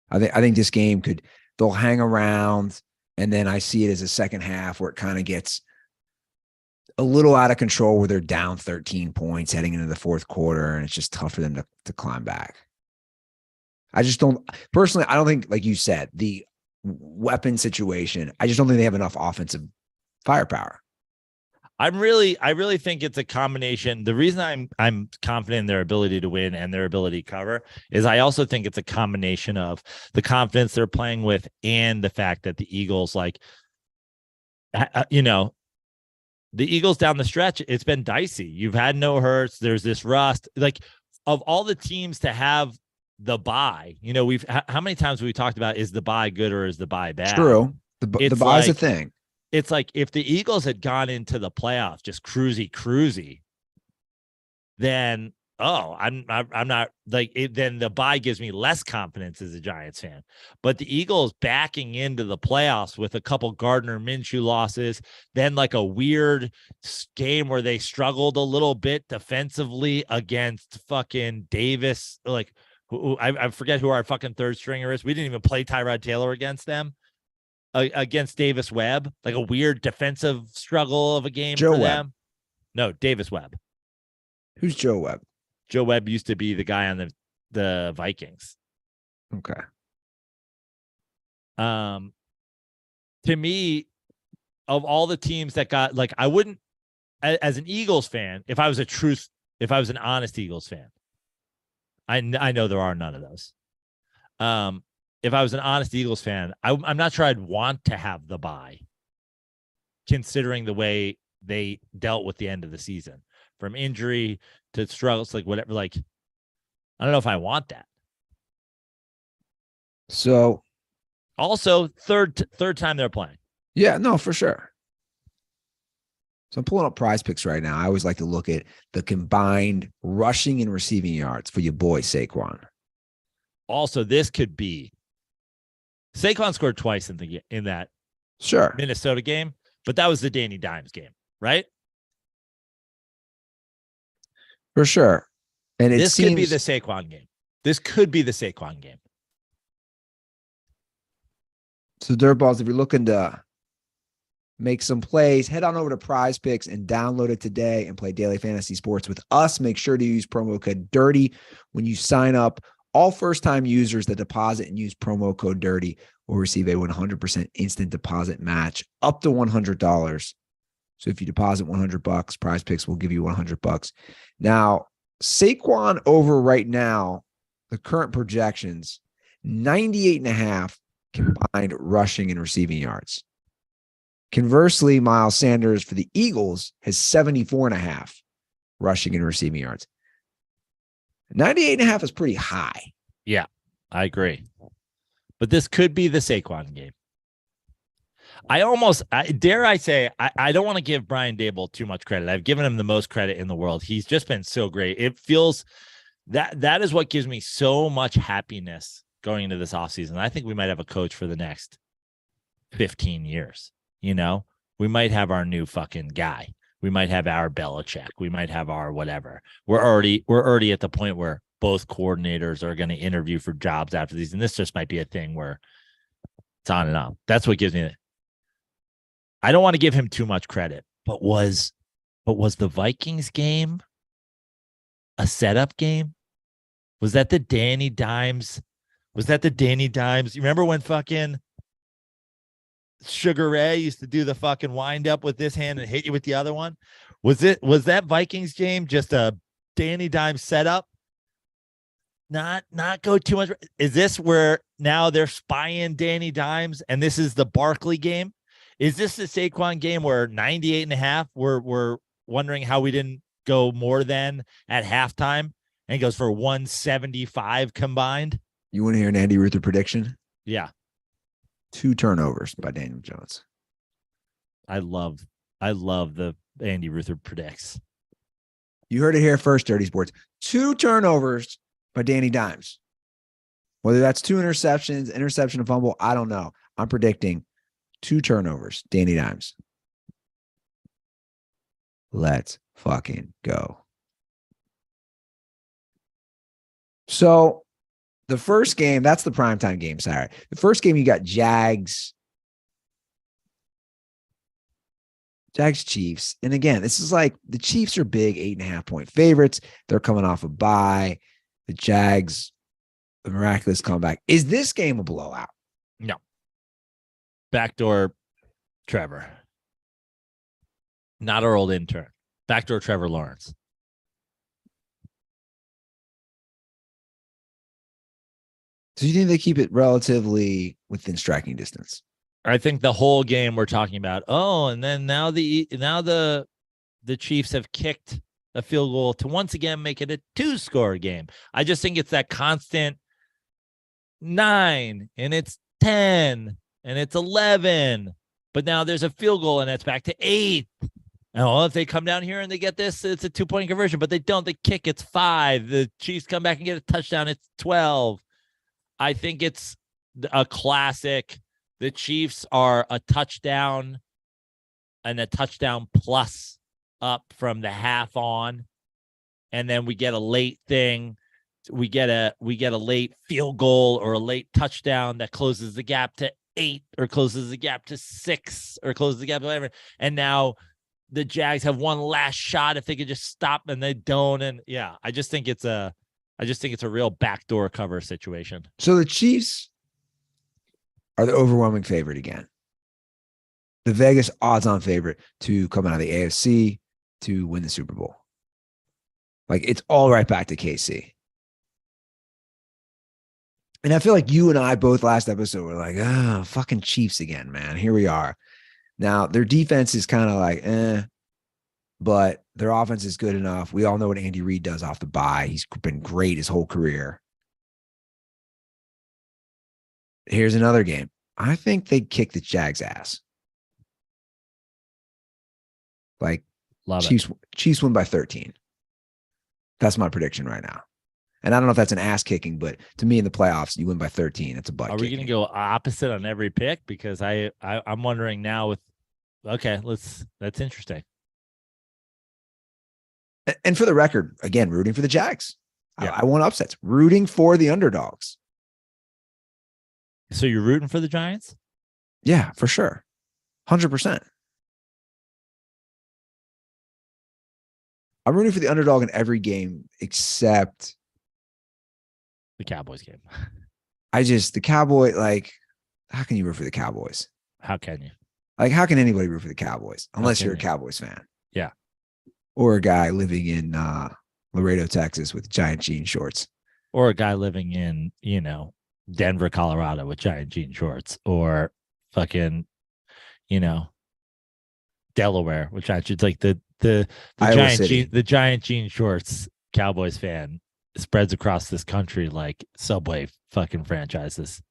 I think this game they'll hang around, and then I see it as a second half where it kind of gets a little out of control, where they're down 13 points heading into the fourth quarter, and it's just tough for them to climb back. I just don't personally. I don't think, like you said, the weapon situation. I just don't think they have enough offensive firepower. I really think it's a combination. The reason I'm confident in their ability to win and their ability to cover is I also think it's a combination of the confidence they're playing with and the fact that the Eagles, the Eagles down the stretch, it's been dicey. You've had no hurts. There's this rust. Like, of all the teams to have the bye, how many times have we talked about, is the bye good or is the bye bad? True. The bye's a thing. It's like if the Eagles had gone into the playoffs just cruisy, then I'm not like it, then the bye gives me less confidence as a Giants fan. But the Eagles backing into the playoffs with a couple Gardner Minshew losses, then like a weird game where they struggled a little bit defensively against fucking Davis. Like, I forget who our fucking third stringer is. We didn't even play Tyrod Taylor against them. Against Davis Webb, like a weird defensive struggle of a game for them. No, Davis Webb. Who's Joe Webb? Joe Webb used to be the guy on the Vikings. Okay. To me, of all the teams that got, like, I wouldn't, as an Eagles fan, if I was an honest Eagles fan, I know there are none of those. If I was an honest Eagles fan, I'm not sure I'd want to have the bye, considering the way they dealt with the end of the season, from injury to struggles, like whatever. Like, I don't know if I want that. So, also third time they're playing. Yeah, no, for sure. So I'm pulling up Prize Picks right now. I always like to look at the combined rushing and receiving yards for your boy Saquon. Also, this could be. Saquon scored twice in that Minnesota game, but that was the Danny Dimes game, right? For sure. And this could be the Saquon game. So, Dirtballs, if you're looking to make some plays, head on over to Prize Picks and download it today and play daily fantasy sports with us. Make sure to use promo code DIRTY when you sign up. All first-time users that deposit and use promo code DIRTY will receive a 100% instant deposit match up to $100. So if you deposit $100, Prize Picks will give you $100. Now, Saquon over right now, the current projections, 98.5 combined rushing and receiving yards. Conversely, Miles Sanders for the Eagles has 74.5 rushing and receiving yards. 98.5 is pretty high. Yeah, I agree. But this could be the Saquon game. Dare I say, I don't want to give Brian Dable too much credit. I've given him the most credit in the world. He's just been so great. It feels that is what gives me so much happiness going into this offseason. I think we might have a coach for the next 15 years. You know, we might have our new fucking guy. We might have our Belichick. We might have our whatever. We're already at the point where both coordinators are going to interview for jobs after these. And this just might be a thing where it's on and on. That's what gives me I don't want to give him too much credit, but was the Vikings game a setup game? Was that the Danny Dimes? You remember when fucking Sugar Ray used to do the fucking wind up with this hand and hit you with the other one? Was that Vikings game just a Danny Dimes setup? Not go too much. Is this where now they're spying Danny Dimes and this is the Barkley game? Is this the Saquon game where 98.5 we're wondering how we didn't go more than at halftime and it goes for 175 combined? You want to hear an Andy Ruther prediction? Yeah. 2 turnovers by Daniel Jones. I love the Andy Ruther predicts. You heard it here first, Dirty Sports. 2 turnovers by Danny Dimes. Whether that's 2 interceptions, interception and fumble, I don't know. I'm predicting 2 turnovers, Danny Dimes. Let's fucking go. So the first game, that's the primetime game, sorry. The first game, you got Jags Chiefs. And again, this is like the Chiefs are big 8.5-point favorites. They're coming off a bye. The Jags, a miraculous comeback. Is this game a blowout? No. Backdoor Trevor. Not our old intern. Backdoor Trevor Lawrence. So you think they keep it relatively within striking distance? I think the whole game we're talking about. Oh, and then now the Chiefs have kicked a field goal to once again make it a 2-score game. I just think it's that constant 9 and it's 10 and it's 11, but now there's a field goal and it's back to 8. And well, if they come down here and they get this, it's a 2-point conversion, but they don't. They kick, it's 5. The Chiefs come back and get a touchdown, it's 12. I think it's a classic. The Chiefs are a touchdown and a touchdown plus up from the half on. And then we get a late thing. We get a late field goal or a late touchdown that closes the gap to 8 or closes the gap to 6 or closes the gap to whatever. And now the Jags have one last shot if they could just stop, and they don't. And yeah, I just think it's a real backdoor cover situation. So the Chiefs are the overwhelming favorite again. The Vegas odds-on favorite to come out of the AFC to win the Super Bowl. Like, it's all right back to KC. And I feel like you and I both last episode were like, oh, fucking Chiefs again, man. Here we are. Now, their defense is kind of like, but their offense is good enough. We all know what Andy Reid does off the bye. He's been great his whole career. Here's another game. I think they kick the Jags' ass. Like, Chiefs win by 13. That's my prediction right now. And I don't know if that's an ass kicking, but to me in the playoffs, you win by 13. It's a butt. Are we going to go opposite on every pick? Because I'm wondering now with, that's interesting. And for the record, again, rooting for the Jags. Yeah. I want upsets. Rooting for the underdogs. So you're rooting for the Giants? Yeah, for sure. 100%. I'm rooting for the underdog in every game except the Cowboys game. The Cowboy, like, how can you root for the Cowboys? How can you? Like, how can anybody root for the Cowboys unless you're a Cowboys fan? Yeah. Or a guy living in Laredo, Texas with giant jean shorts. Or a guy living in, Denver, Colorado with giant jean shorts. Or fucking, Delaware, which I should like the giant jean shorts Cowboys fan spreads across this country like Subway fucking franchises.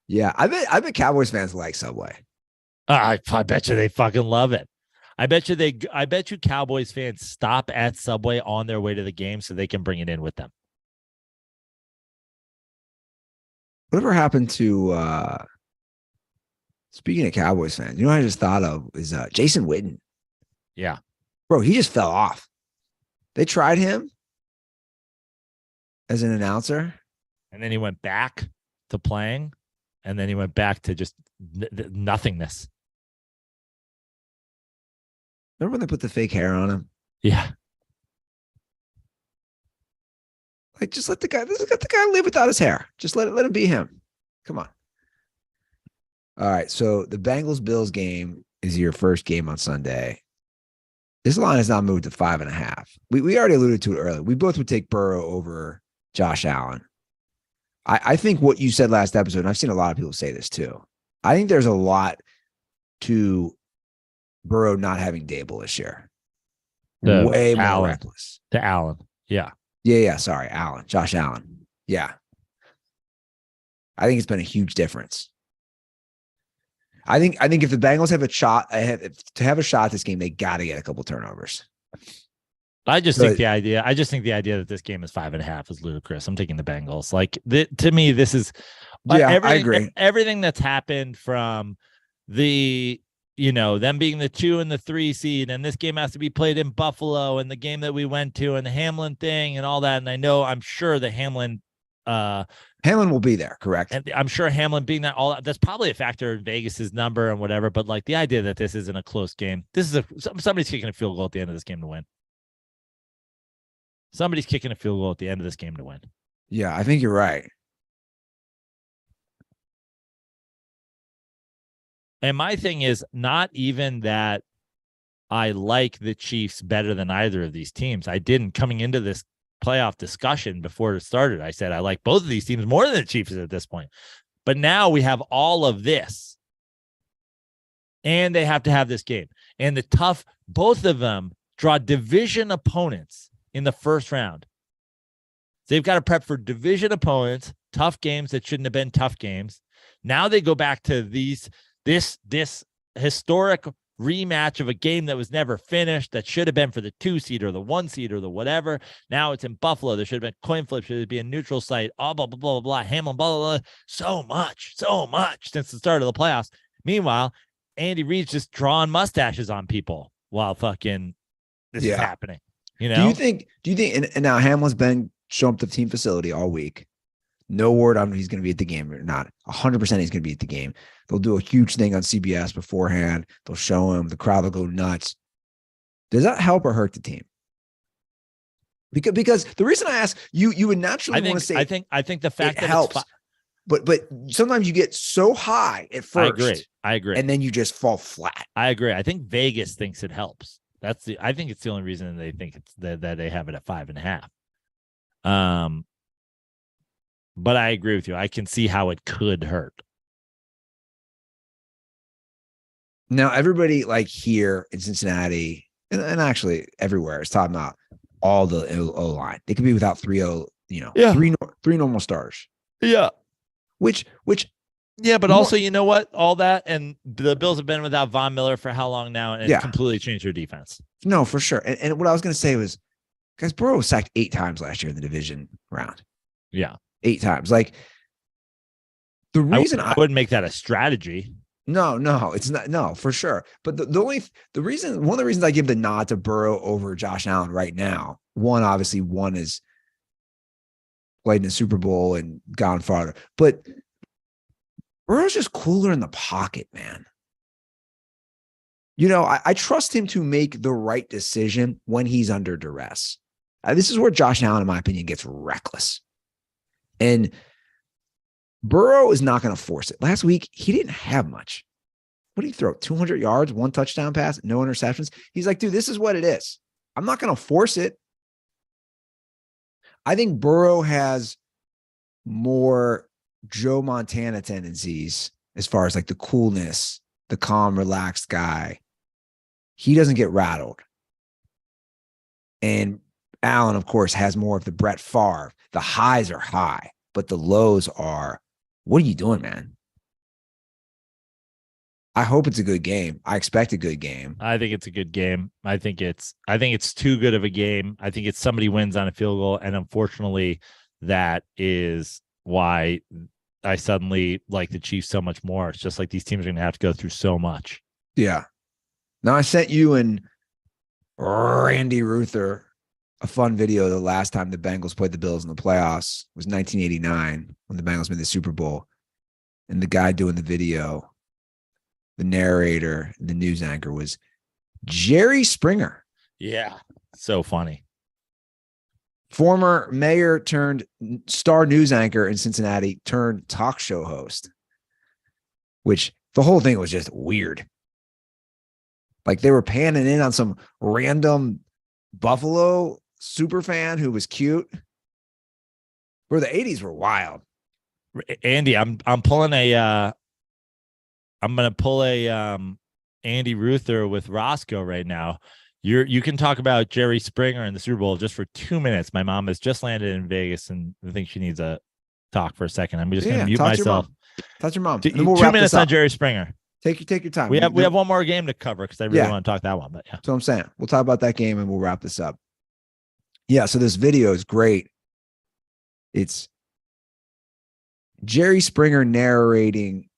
Yeah, I bet Cowboys fans like Subway. I bet you they fucking love it. I bet you Cowboys fans stop at Subway on their way to the game so they can bring it in with them. Whatever happened to speaking of Cowboys fans, you know what I just thought of is Jason Witten. Yeah. Bro, he just fell off. They tried him as an announcer. And then he went back to playing. And then he went back to just nothingness. Remember when they put the fake hair on him? Yeah. Like, just let the guy live without his hair. Just let him be him. Come on. All right. So the Bengals-Bills game is your first game on Sunday. This line has not moved to 5.5. We already alluded to it earlier. We both would take Burrow over Josh Allen. I think what you said last episode, and I've seen a lot of people say this too. I think there's a lot to Burrow not having Dable this year. Way more reckless. To Allen. Yeah. Yeah. Sorry, Allen. Josh Allen. Yeah. I think it's been a huge difference. I think if the Bengals have a shot, to have a shot at this game, they got to get a couple turnovers. I just think the idea that this game is 5.5 is ludicrous. I'm taking the Bengals. Like, to me, this is I agree. Everything that's happened from the, them being the 2 and the 3 seed, and this game has to be played in Buffalo, and the game that we went to, and the Hamlin thing, and all that. And I'm sure the Hamlin will be there, correct? And I'm sure Hamlin being that's probably a factor in Vegas's number and whatever. But like the idea that this isn't a close game, somebody's kicking a field goal at the end of this game to win. Somebody's kicking a field goal at the end of this game to win. Yeah, I think you're right. And my thing is not even that I like the Chiefs better than either of these teams. I didn't coming into this playoff discussion before it started. I said I like both of these teams more than the Chiefs at this point. But now we have all of this. And they have to have this game. And both of them draw division opponents in the first round. They've got to prep for division opponents, tough games that shouldn't have been tough games. Now they go back to this historic rematch of a game that was never finished, that should have been for the 2 seed or the 1 seed or the whatever. Now it's in Buffalo. There should have been coin flip. Should be a neutral site. Blah, blah, blah, blah, blah. Hamlin, blah, blah, blah. So much since the start of the playoffs. Meanwhile, Andy Reid's just drawing mustaches on people while fucking this is happening. Do you think, and now Hamlin's been showing up to the team facility all week. No word on if he's going to be at the game or not. 100% he's going to be at the game. They'll do a huge thing on CBS beforehand. They'll show him. The crowd will go nuts. Does that help or hurt the team? Because the reason I ask, you would naturally want to say, I think the fact that helps. But sometimes you get so high at first. I agree. And then you just fall flat. I agree. I think Vegas thinks it helps. I think it's the only reason they think it's that they have it at 5.5. But I agree with you. I can see how it could hurt. Now, everybody like here in Cincinnati and actually everywhere is talking about all the O-line. They could be without three normal starters. Yeah. Which yeah, but also, you know what? All that, and the Bills have been without Von Miller for how long now, and it's completely changed their defense. No, for sure. And what I was going to say was, guys, Burrow was sacked 8 times last year in the division round. Yeah. 8 times. Like, the reason I wouldn't make that a strategy. No, it's not. No, for sure. But one of the reasons I give the nod to Burrow over Josh Allen right now, one is played in the Super Bowl and gone farther, but Burrow's just cooler in the pocket, man. I trust him to make the right decision when he's under duress. This is where Josh Allen, in my opinion, gets reckless. And Burrow is not going to force it. Last week, he didn't have much. What did he throw? 200 yards, 1 touchdown pass, no interceptions. He's like, dude, this is what it is. I'm not going to force it. I think Burrow has more Joe Montana tendencies as far as like the coolness, the calm, relaxed guy. He doesn't get rattled. And Allen, of course, has more of the Brett Favre. The highs are high, but the lows are, what are you doing, man? I hope it's a good game. I expect a good game. I think it's a good game. I think it's too good of a game. I think it's somebody wins on a field goal, and unfortunately, that is why I suddenly like the Chiefs so much more. It's just like these teams are going to have to go through so much. Yeah. Now, I sent you and Randy Ruther a fun video the last time the Bengals played the Bills in the playoffs. It was 1989 when the Bengals made the Super Bowl. And the guy doing the video, the narrator, the news anchor was Jerry Springer. Yeah. So funny. Former mayor turned star news anchor in Cincinnati turned talk show host, which the whole thing was just weird. Like they were panning in on some random Buffalo super fan who was cute. Where the 80s were wild. Andy, I'm pulling a I'm gonna pull a Andy Ruther with Roscoe right now. You can talk about Jerry Springer in the Super Bowl just for 2 minutes. My mom has just landed in Vegas and I think she needs a talk for a second. I'm just gonna mute myself. Touch your mom. 2 minutes on Jerry Springer. Take your time. We have one more game to cover because I really want to talk that one. But yeah. That's what I'm saying. We'll talk about that game and we'll wrap this up. Yeah, so this video is great. It's Jerry Springer narrating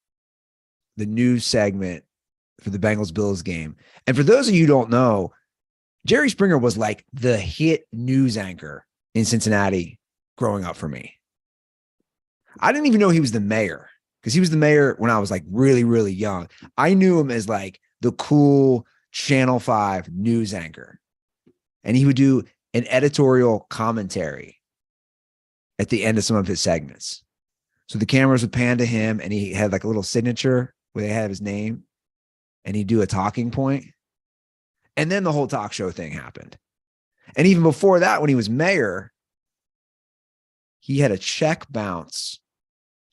the news segment for the Bengals-Bills game. And for those of you who don't know, Jerry Springer was like the hit news anchor in Cincinnati growing up for me. I didn't even know he was the mayor because he was the mayor when I was like really, really young. I knew him as like the cool Channel 5 news anchor. And he would do an editorial commentary at the end of some of his segments. So the cameras would pan to him and he had like a little signature where they had his name and he'd do a talking point. And then the whole talk show thing happened. And even before that, when he was mayor, he had a check bounce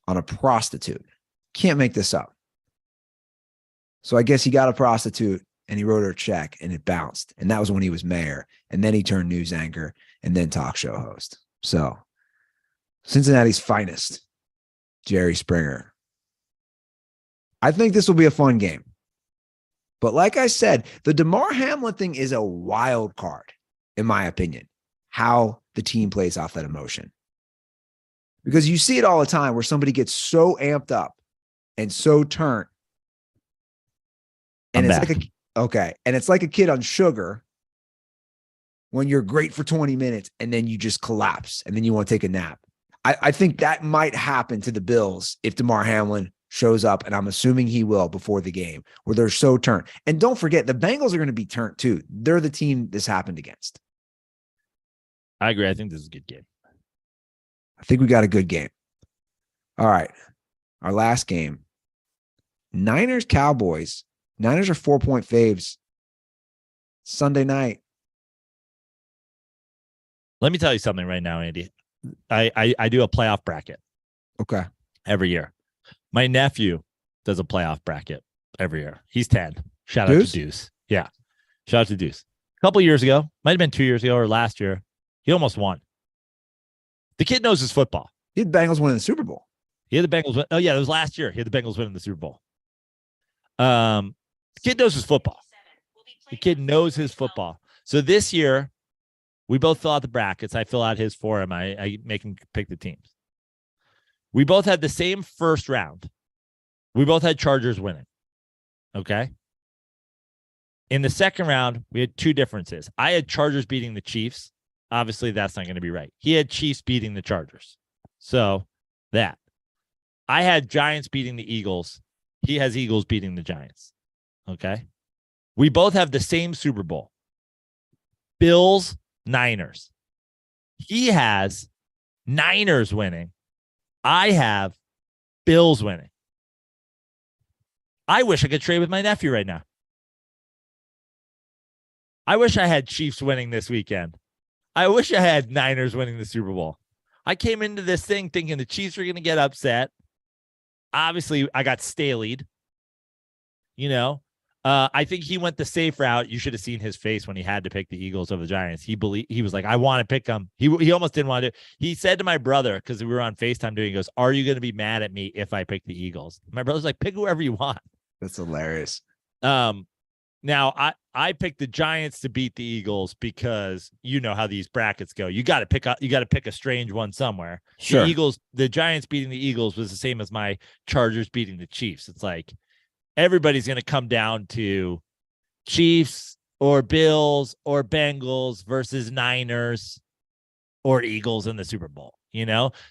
on a prostitute. Can't make this up. So I guess he got a prostitute and he wrote her a check and it bounced. And that was when he was mayor. And then he turned news anchor and then talk show host. So Cincinnati's finest, Jerry Springer. I think this will be a fun game. But like I said, the DeMar Hamlin thing is a wild card, in my opinion, how the team plays off that emotion. Because you see it all the time where somebody gets so amped up and so turned. And it's like a kid on sugar when you're great for 20 minutes and then you just collapse and then you want to take a nap. I think that might happen to the Bills if DeMar Hamlin shows up, and I'm assuming he will before the game, where they're so turned. And don't forget, the Bengals are going to be turned too. They're the team this happened against. I agree. I think this is a good game. I think we got a good game. All right. Our last game. Niners, Cowboys. Niners are 4-point faves. Sunday night. Let me tell you something right now, Andy. I do a playoff bracket. Okay. Every year. My nephew does a playoff bracket every year. He's 10. Shout out to Deuce. Yeah. Shout out to Deuce. A couple years ago, might have been 2 years ago or last year, he almost won. The kid knows his football. He had Bengals winning the Super Bowl. He had the Bengals win. Oh, yeah, it was last year. He had the Bengals winning the Super Bowl. The kid knows his football. The kid knows his football. So this year, we both fill out the brackets. I fill out his for him. I make him pick the teams. We both had the same first round. We both had Chargers winning. Okay. In the second round, we had two differences. I had Chargers beating the Chiefs. Obviously, that's not going to be right. He had Chiefs beating the Chargers. So that. I had Giants beating the Eagles. He has Eagles beating the Giants. Okay. We both have the same Super Bowl. Bills, Niners. He has Niners winning. I have Bills winning. I wish I could trade with my nephew right now. I wish I had Chiefs winning this weekend. I wish I had Niners winning the Super Bowl. I came into this thing thinking the Chiefs were going to get upset. Obviously, I got stalied. You know, I think he went the safe route. You should have seen his face when he had to pick the Eagles over the Giants. He was like, I want to pick them. He almost didn't want to. He said to my brother, because we were on FaceTime doing, he goes, are you going to be mad at me if I pick the Eagles? My brother's like, pick whoever you want. That's hilarious. Now I picked the Giants to beat the Eagles because you know how these brackets go. You got to pick a strange one somewhere. Sure. The Giants beating the Eagles was the same as my Chargers beating the Chiefs. It's like everybody's going to come down to Chiefs or Bills or Bengals versus Niners or Eagles in the Super Bowl,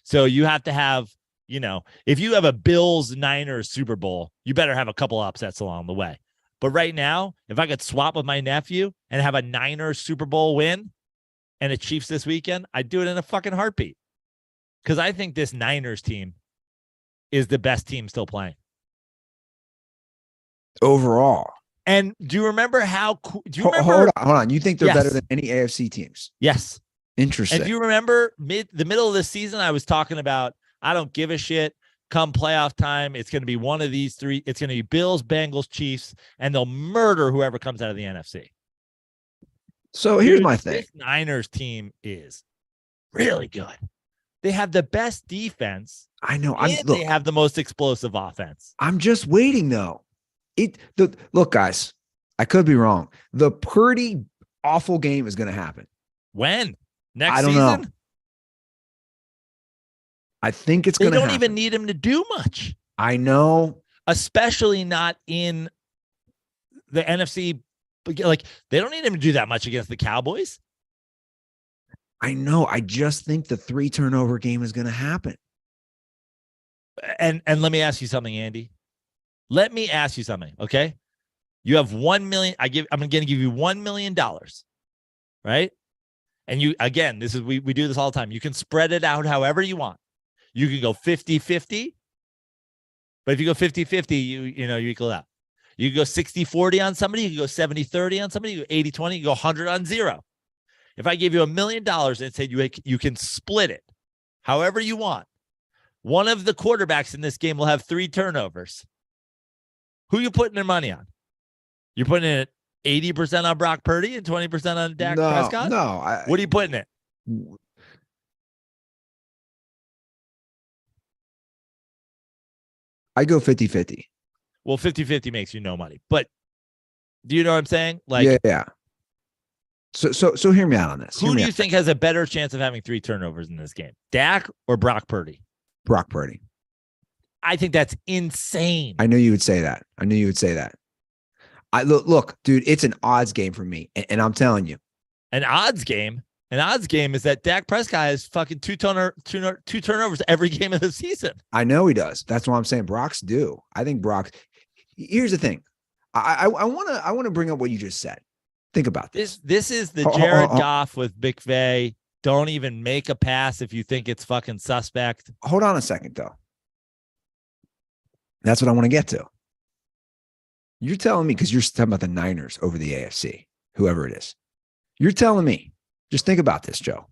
So you have to have, if you have a Bills Niners Super Bowl, you better have a couple upsets along the way. But right now, if I could swap with my nephew and have a Niners Super Bowl win and a Chiefs this weekend, I'd do it in a fucking heartbeat. Because I think this Niners team is the best team still playing. Overall. And do you remember how cool? Hold on. You think they're better than any AFC teams? Yes. Interesting. And do you remember the middle of the season, I was talking about, I don't give a shit. Come playoff time, it's going to be one of these three. It's going to be Bills, Bengals, Chiefs, and they'll murder whoever comes out of the NFC. So here's my thing. This Niners team is really good. They have the best defense. I know. They have the most explosive offense. I'm just waiting, though. Look, guys, I could be wrong. The Purdy awful game is going to happen. When? Next season? I don't know. I think it's going to happen. They don't even need him to do much. I know. Especially not in the NFC. Like, they don't need him to do that much against the Cowboys. I know. I just think the 3 turnover game is going to happen. And let me ask you something, Andy. Let me ask you something, okay? You have $1 million. I'm going to give you $1 million, right? And we do this all the time. You can spread it out however you want. You can go 50-50, but if you go 50-50, you equal out. You can go 60-40 on somebody. You can go 70-30 on somebody. You go 80-20. You go 100 on 0. If I give you $1 million and said you can split it however you want, one of the quarterbacks in this game will have 3 turnovers. Who you putting their money on? You're putting it 80% on Brock Purdy and 20% on Dak Prescott? No. What are you putting it? I go 50-50. Well, 50-50 makes you no money. But do you know what I'm saying? Like, yeah. So hear me out on this. Who do you think has a better chance of having 3 turnovers in this game? Dak or Brock Purdy? Brock Purdy. I think that's insane. I knew you would say that. Look, dude, it's an odds game for me. And I'm telling you. An odds game is that Dak Prescott has fucking 2 turnovers every game of the season. I know he does. That's why I'm saying Brock's due. I think Brock. Here's the thing. I want to bring up what you just said. Think about this. This is the Jared Goff with McVay. Don't even make a pass if you think it's fucking suspect. Hold on a second, though. That's what I want to get to. You're telling me, because you're talking about the Niners over the AFC, whoever it is. You're telling me, just think about this, Joe.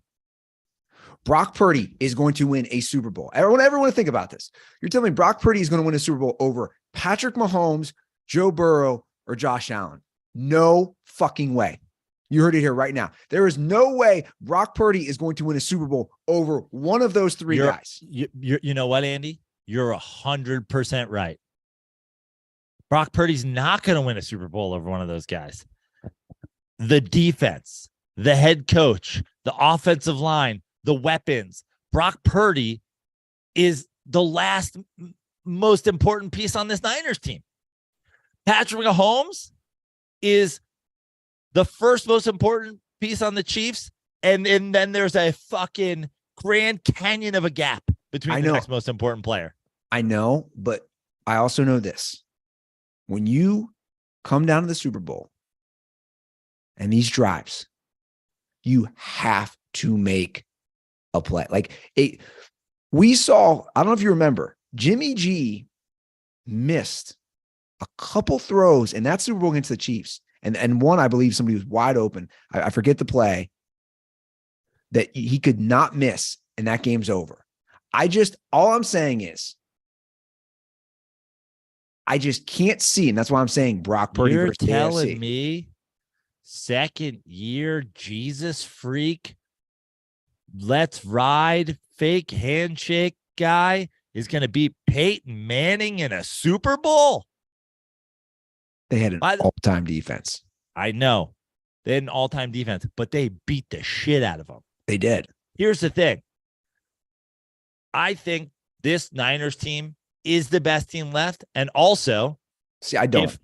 Brock Purdy is going to win a Super Bowl. Everyone think about this. You're telling me Brock Purdy is going to win a Super Bowl over Patrick Mahomes, Joe Burrow, or Josh Allen? No fucking way. You heard it here right now. There is no way Brock Purdy is going to win a Super Bowl over one of those 3 guys. You know what, Andy? You're 100% right. Brock Purdy's not going to win a Super Bowl over one of those guys. The defense, the head coach, the offensive line, the weapons. Brock Purdy is the last most important piece on this Niners team. Patrick Mahomes is the first most important piece on the Chiefs. And then there's a fucking Grand Canyon of a gap between the next most important player. I know, but I also know this. When you come down to the Super Bowl and these drives, you have to make a play. We saw, I don't know if you remember, Jimmy G missed a couple throws in that Super Bowl against the Chiefs. And one, I believe somebody was wide open. I forget the play that he could not miss, and that game's over. All I'm saying is I just can't see, and that's why I'm saying Brock Purdy You're versus the telling AFC. me second year Jesus freak, let's ride fake handshake guy is going to beat Peyton Manning in a Super Bowl? They had an all-time defense. I know. They had an all-time defense, but they beat the shit out of them. They did. Here's the thing. I think this Niners team is the best team left. And also, see, I don't.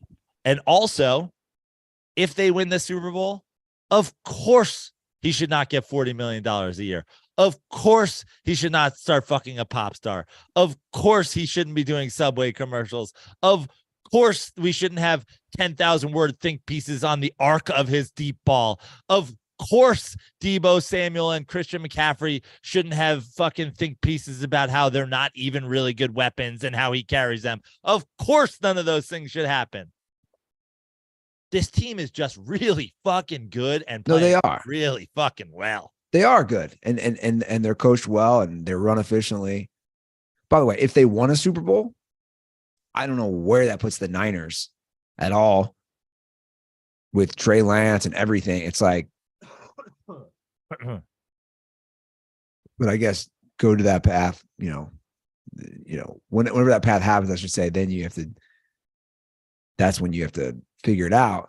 If they win the Super Bowl, of course he should not get $40 million a year. Of course he should not start fucking a pop star. Of course he shouldn't be doing Subway commercials. Of course we shouldn't have 10,000 word think pieces on the arc of his deep ball. Of course Deebo Samuel and Christian McCaffrey shouldn't have fucking think pieces about how they're not even really good weapons and how he carries them. Of course none of those things should happen. This team is just really fucking good and playing really fucking well. They are good, and they're coached well, and they're run efficiently. By the way, if they won a Super Bowl, I don't know where that puts the Niners at all with Trey Lance and everything. It's like, but I guess go to that path, whenever that path happens, I should say, then you have to, that's when you have to figure it out.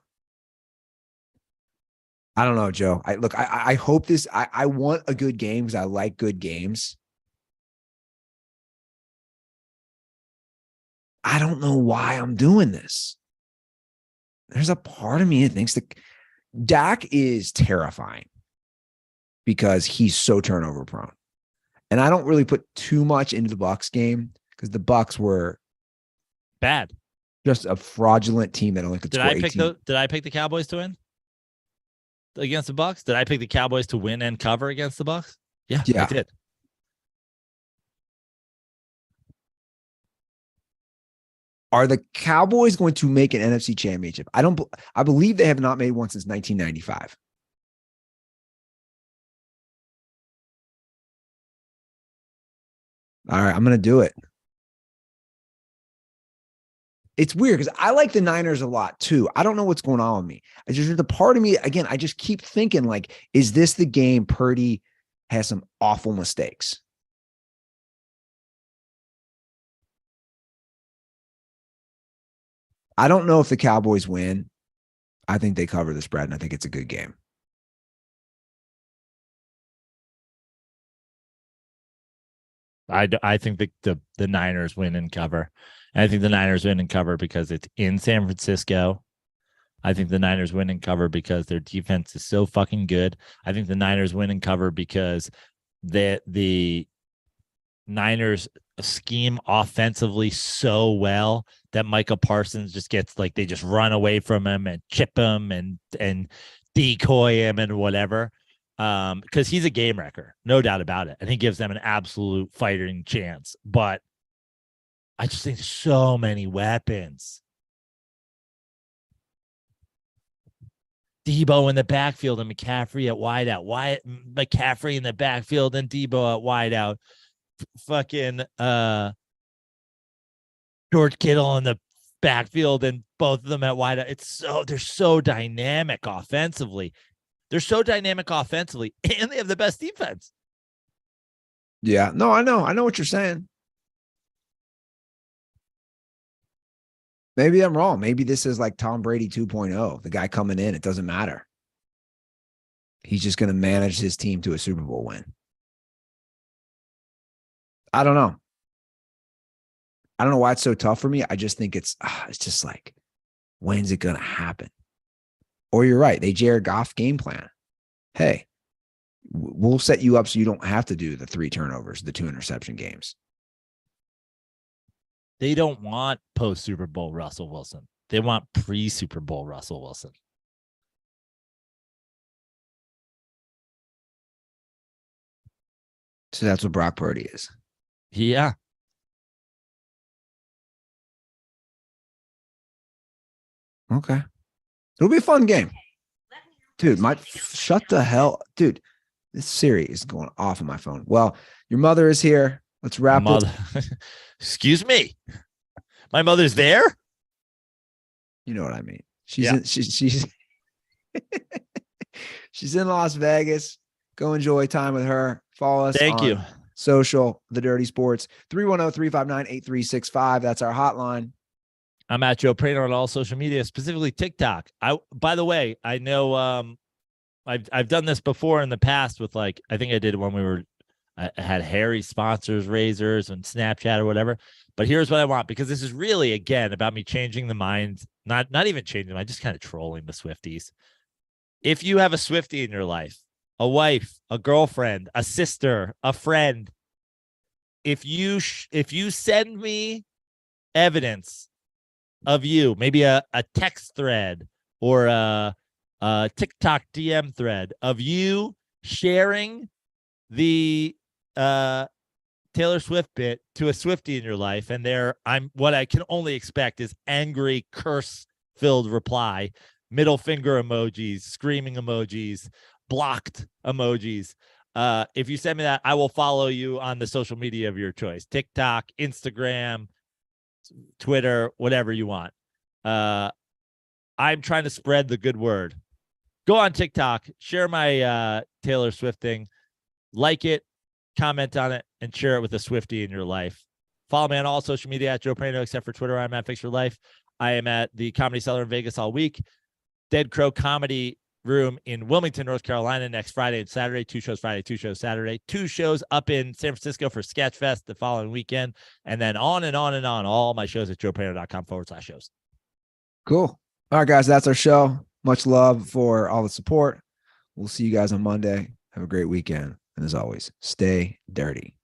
I don't know, Joe. I hope this, I want a good game because I like good games. I don't know why I'm doing this. There's a part of me that thinks that Dak is terrifying because he's so turnover prone. And I don't really put too much into the Bucs game because the Bucs were bad. Just a fraudulent team that only could score 18. Did I pick the Cowboys to win against the Bucs? Did I pick the Cowboys to win and cover against the Bucs? Yeah, I did. Are the Cowboys going to make an NFC championship? I believe they have not made one since 1995. All right, I'm going to do it. It's weird because I like the Niners a lot too. I don't know what's going on with me. It's just the part of me, again, I just keep thinking like, is this the game Purdy has some awful mistakes? I don't know if the Cowboys win. I think they cover the spread, and I think it's a good game. I think the Niners win and cover. And I think the Niners win and cover because it's in San Francisco. I think the Niners win and cover because their defense is so fucking good. I think the Niners win and cover because the Niners scheme offensively so well that Micah Parsons just gets like they just run away from him and chip him and decoy him and whatever. Because he's a game wrecker, no doubt about it. And he gives them an absolute fighting chance. But I just think so many weapons. Deebo in the backfield and McCaffrey at wideout. McCaffrey in the backfield and Deebo at wideout. Fucking George Kittle in the backfield and both of them at wideout. They're so dynamic offensively. And they have the best defense. Yeah, no, I know what you're saying. Maybe I'm wrong. Maybe this is like Tom Brady 2.0, the guy coming in. It doesn't matter. He's just going to manage his team to a Super Bowl win. I don't know. I don't know why it's so tough for me. I just think it's just like, when's it going to happen? Or you're right. They Jared Goff game plan. Hey, we'll set you up so you don't have to do the 3 turnovers, the 2 interception games. They don't want post-Super Bowl Russell Wilson. They want pre-Super Bowl Russell Wilson. So that's what Brock Purdy is. Yeah. Okay. It'll be a fun game. Dude, shut the hell. Dude, this Siri is going off on my phone. Well, your mother is here. Let's wrap up. Excuse me. My mother's there? You know what I mean? She's Yeah. she's she's in Las Vegas. Go enjoy time with her. Follow us Thank on you. social, The Dirty Sports, 310-359-8365. That's our hotline. I'm at Joe Praino on all social media, specifically TikTok. By the way, I know I've done this before in the past with I think I did when I had Harry sponsors razors and Snapchat or whatever. But here's what I want, because this is really, again, about me changing the minds, not even changing them. I'm just kind of trolling the Swifties. If you have a Swiftie in your life, a wife, a girlfriend, a sister, a friend, if you send me evidence of you, maybe a text thread or a TikTok DM thread of you sharing the Taylor Swift bit to a Swiftie in your life, and what I can only expect is angry, curse-filled reply, middle finger emojis, screaming emojis, blocked emojis. If you send me that, I will follow you on the social media of your choice: TikTok, Instagram, Twitter, whatever you want. I'm trying to spread the good word. Go on TikTok, share my Taylor Swift thing, like it, comment on it, and share it with a Swiftie in your life. Follow me on all social media at Joe Praino, except for Twitter. I'm at Fix Your Life. I am at the Comedy Cellar in Vegas all week. Dead Crow Comedy Room in Wilmington, North Carolina, next Friday and Saturday. 2 shows Friday, 2 shows Saturday. 2 shows up in San Francisco for Sketchfest the following weekend. And then on and on and on. All my shows at joepraino.com/shows. Cool. All right, guys, that's our show. Much love for all the support. We'll see you guys on Monday. Have a great weekend. And as always, stay dirty.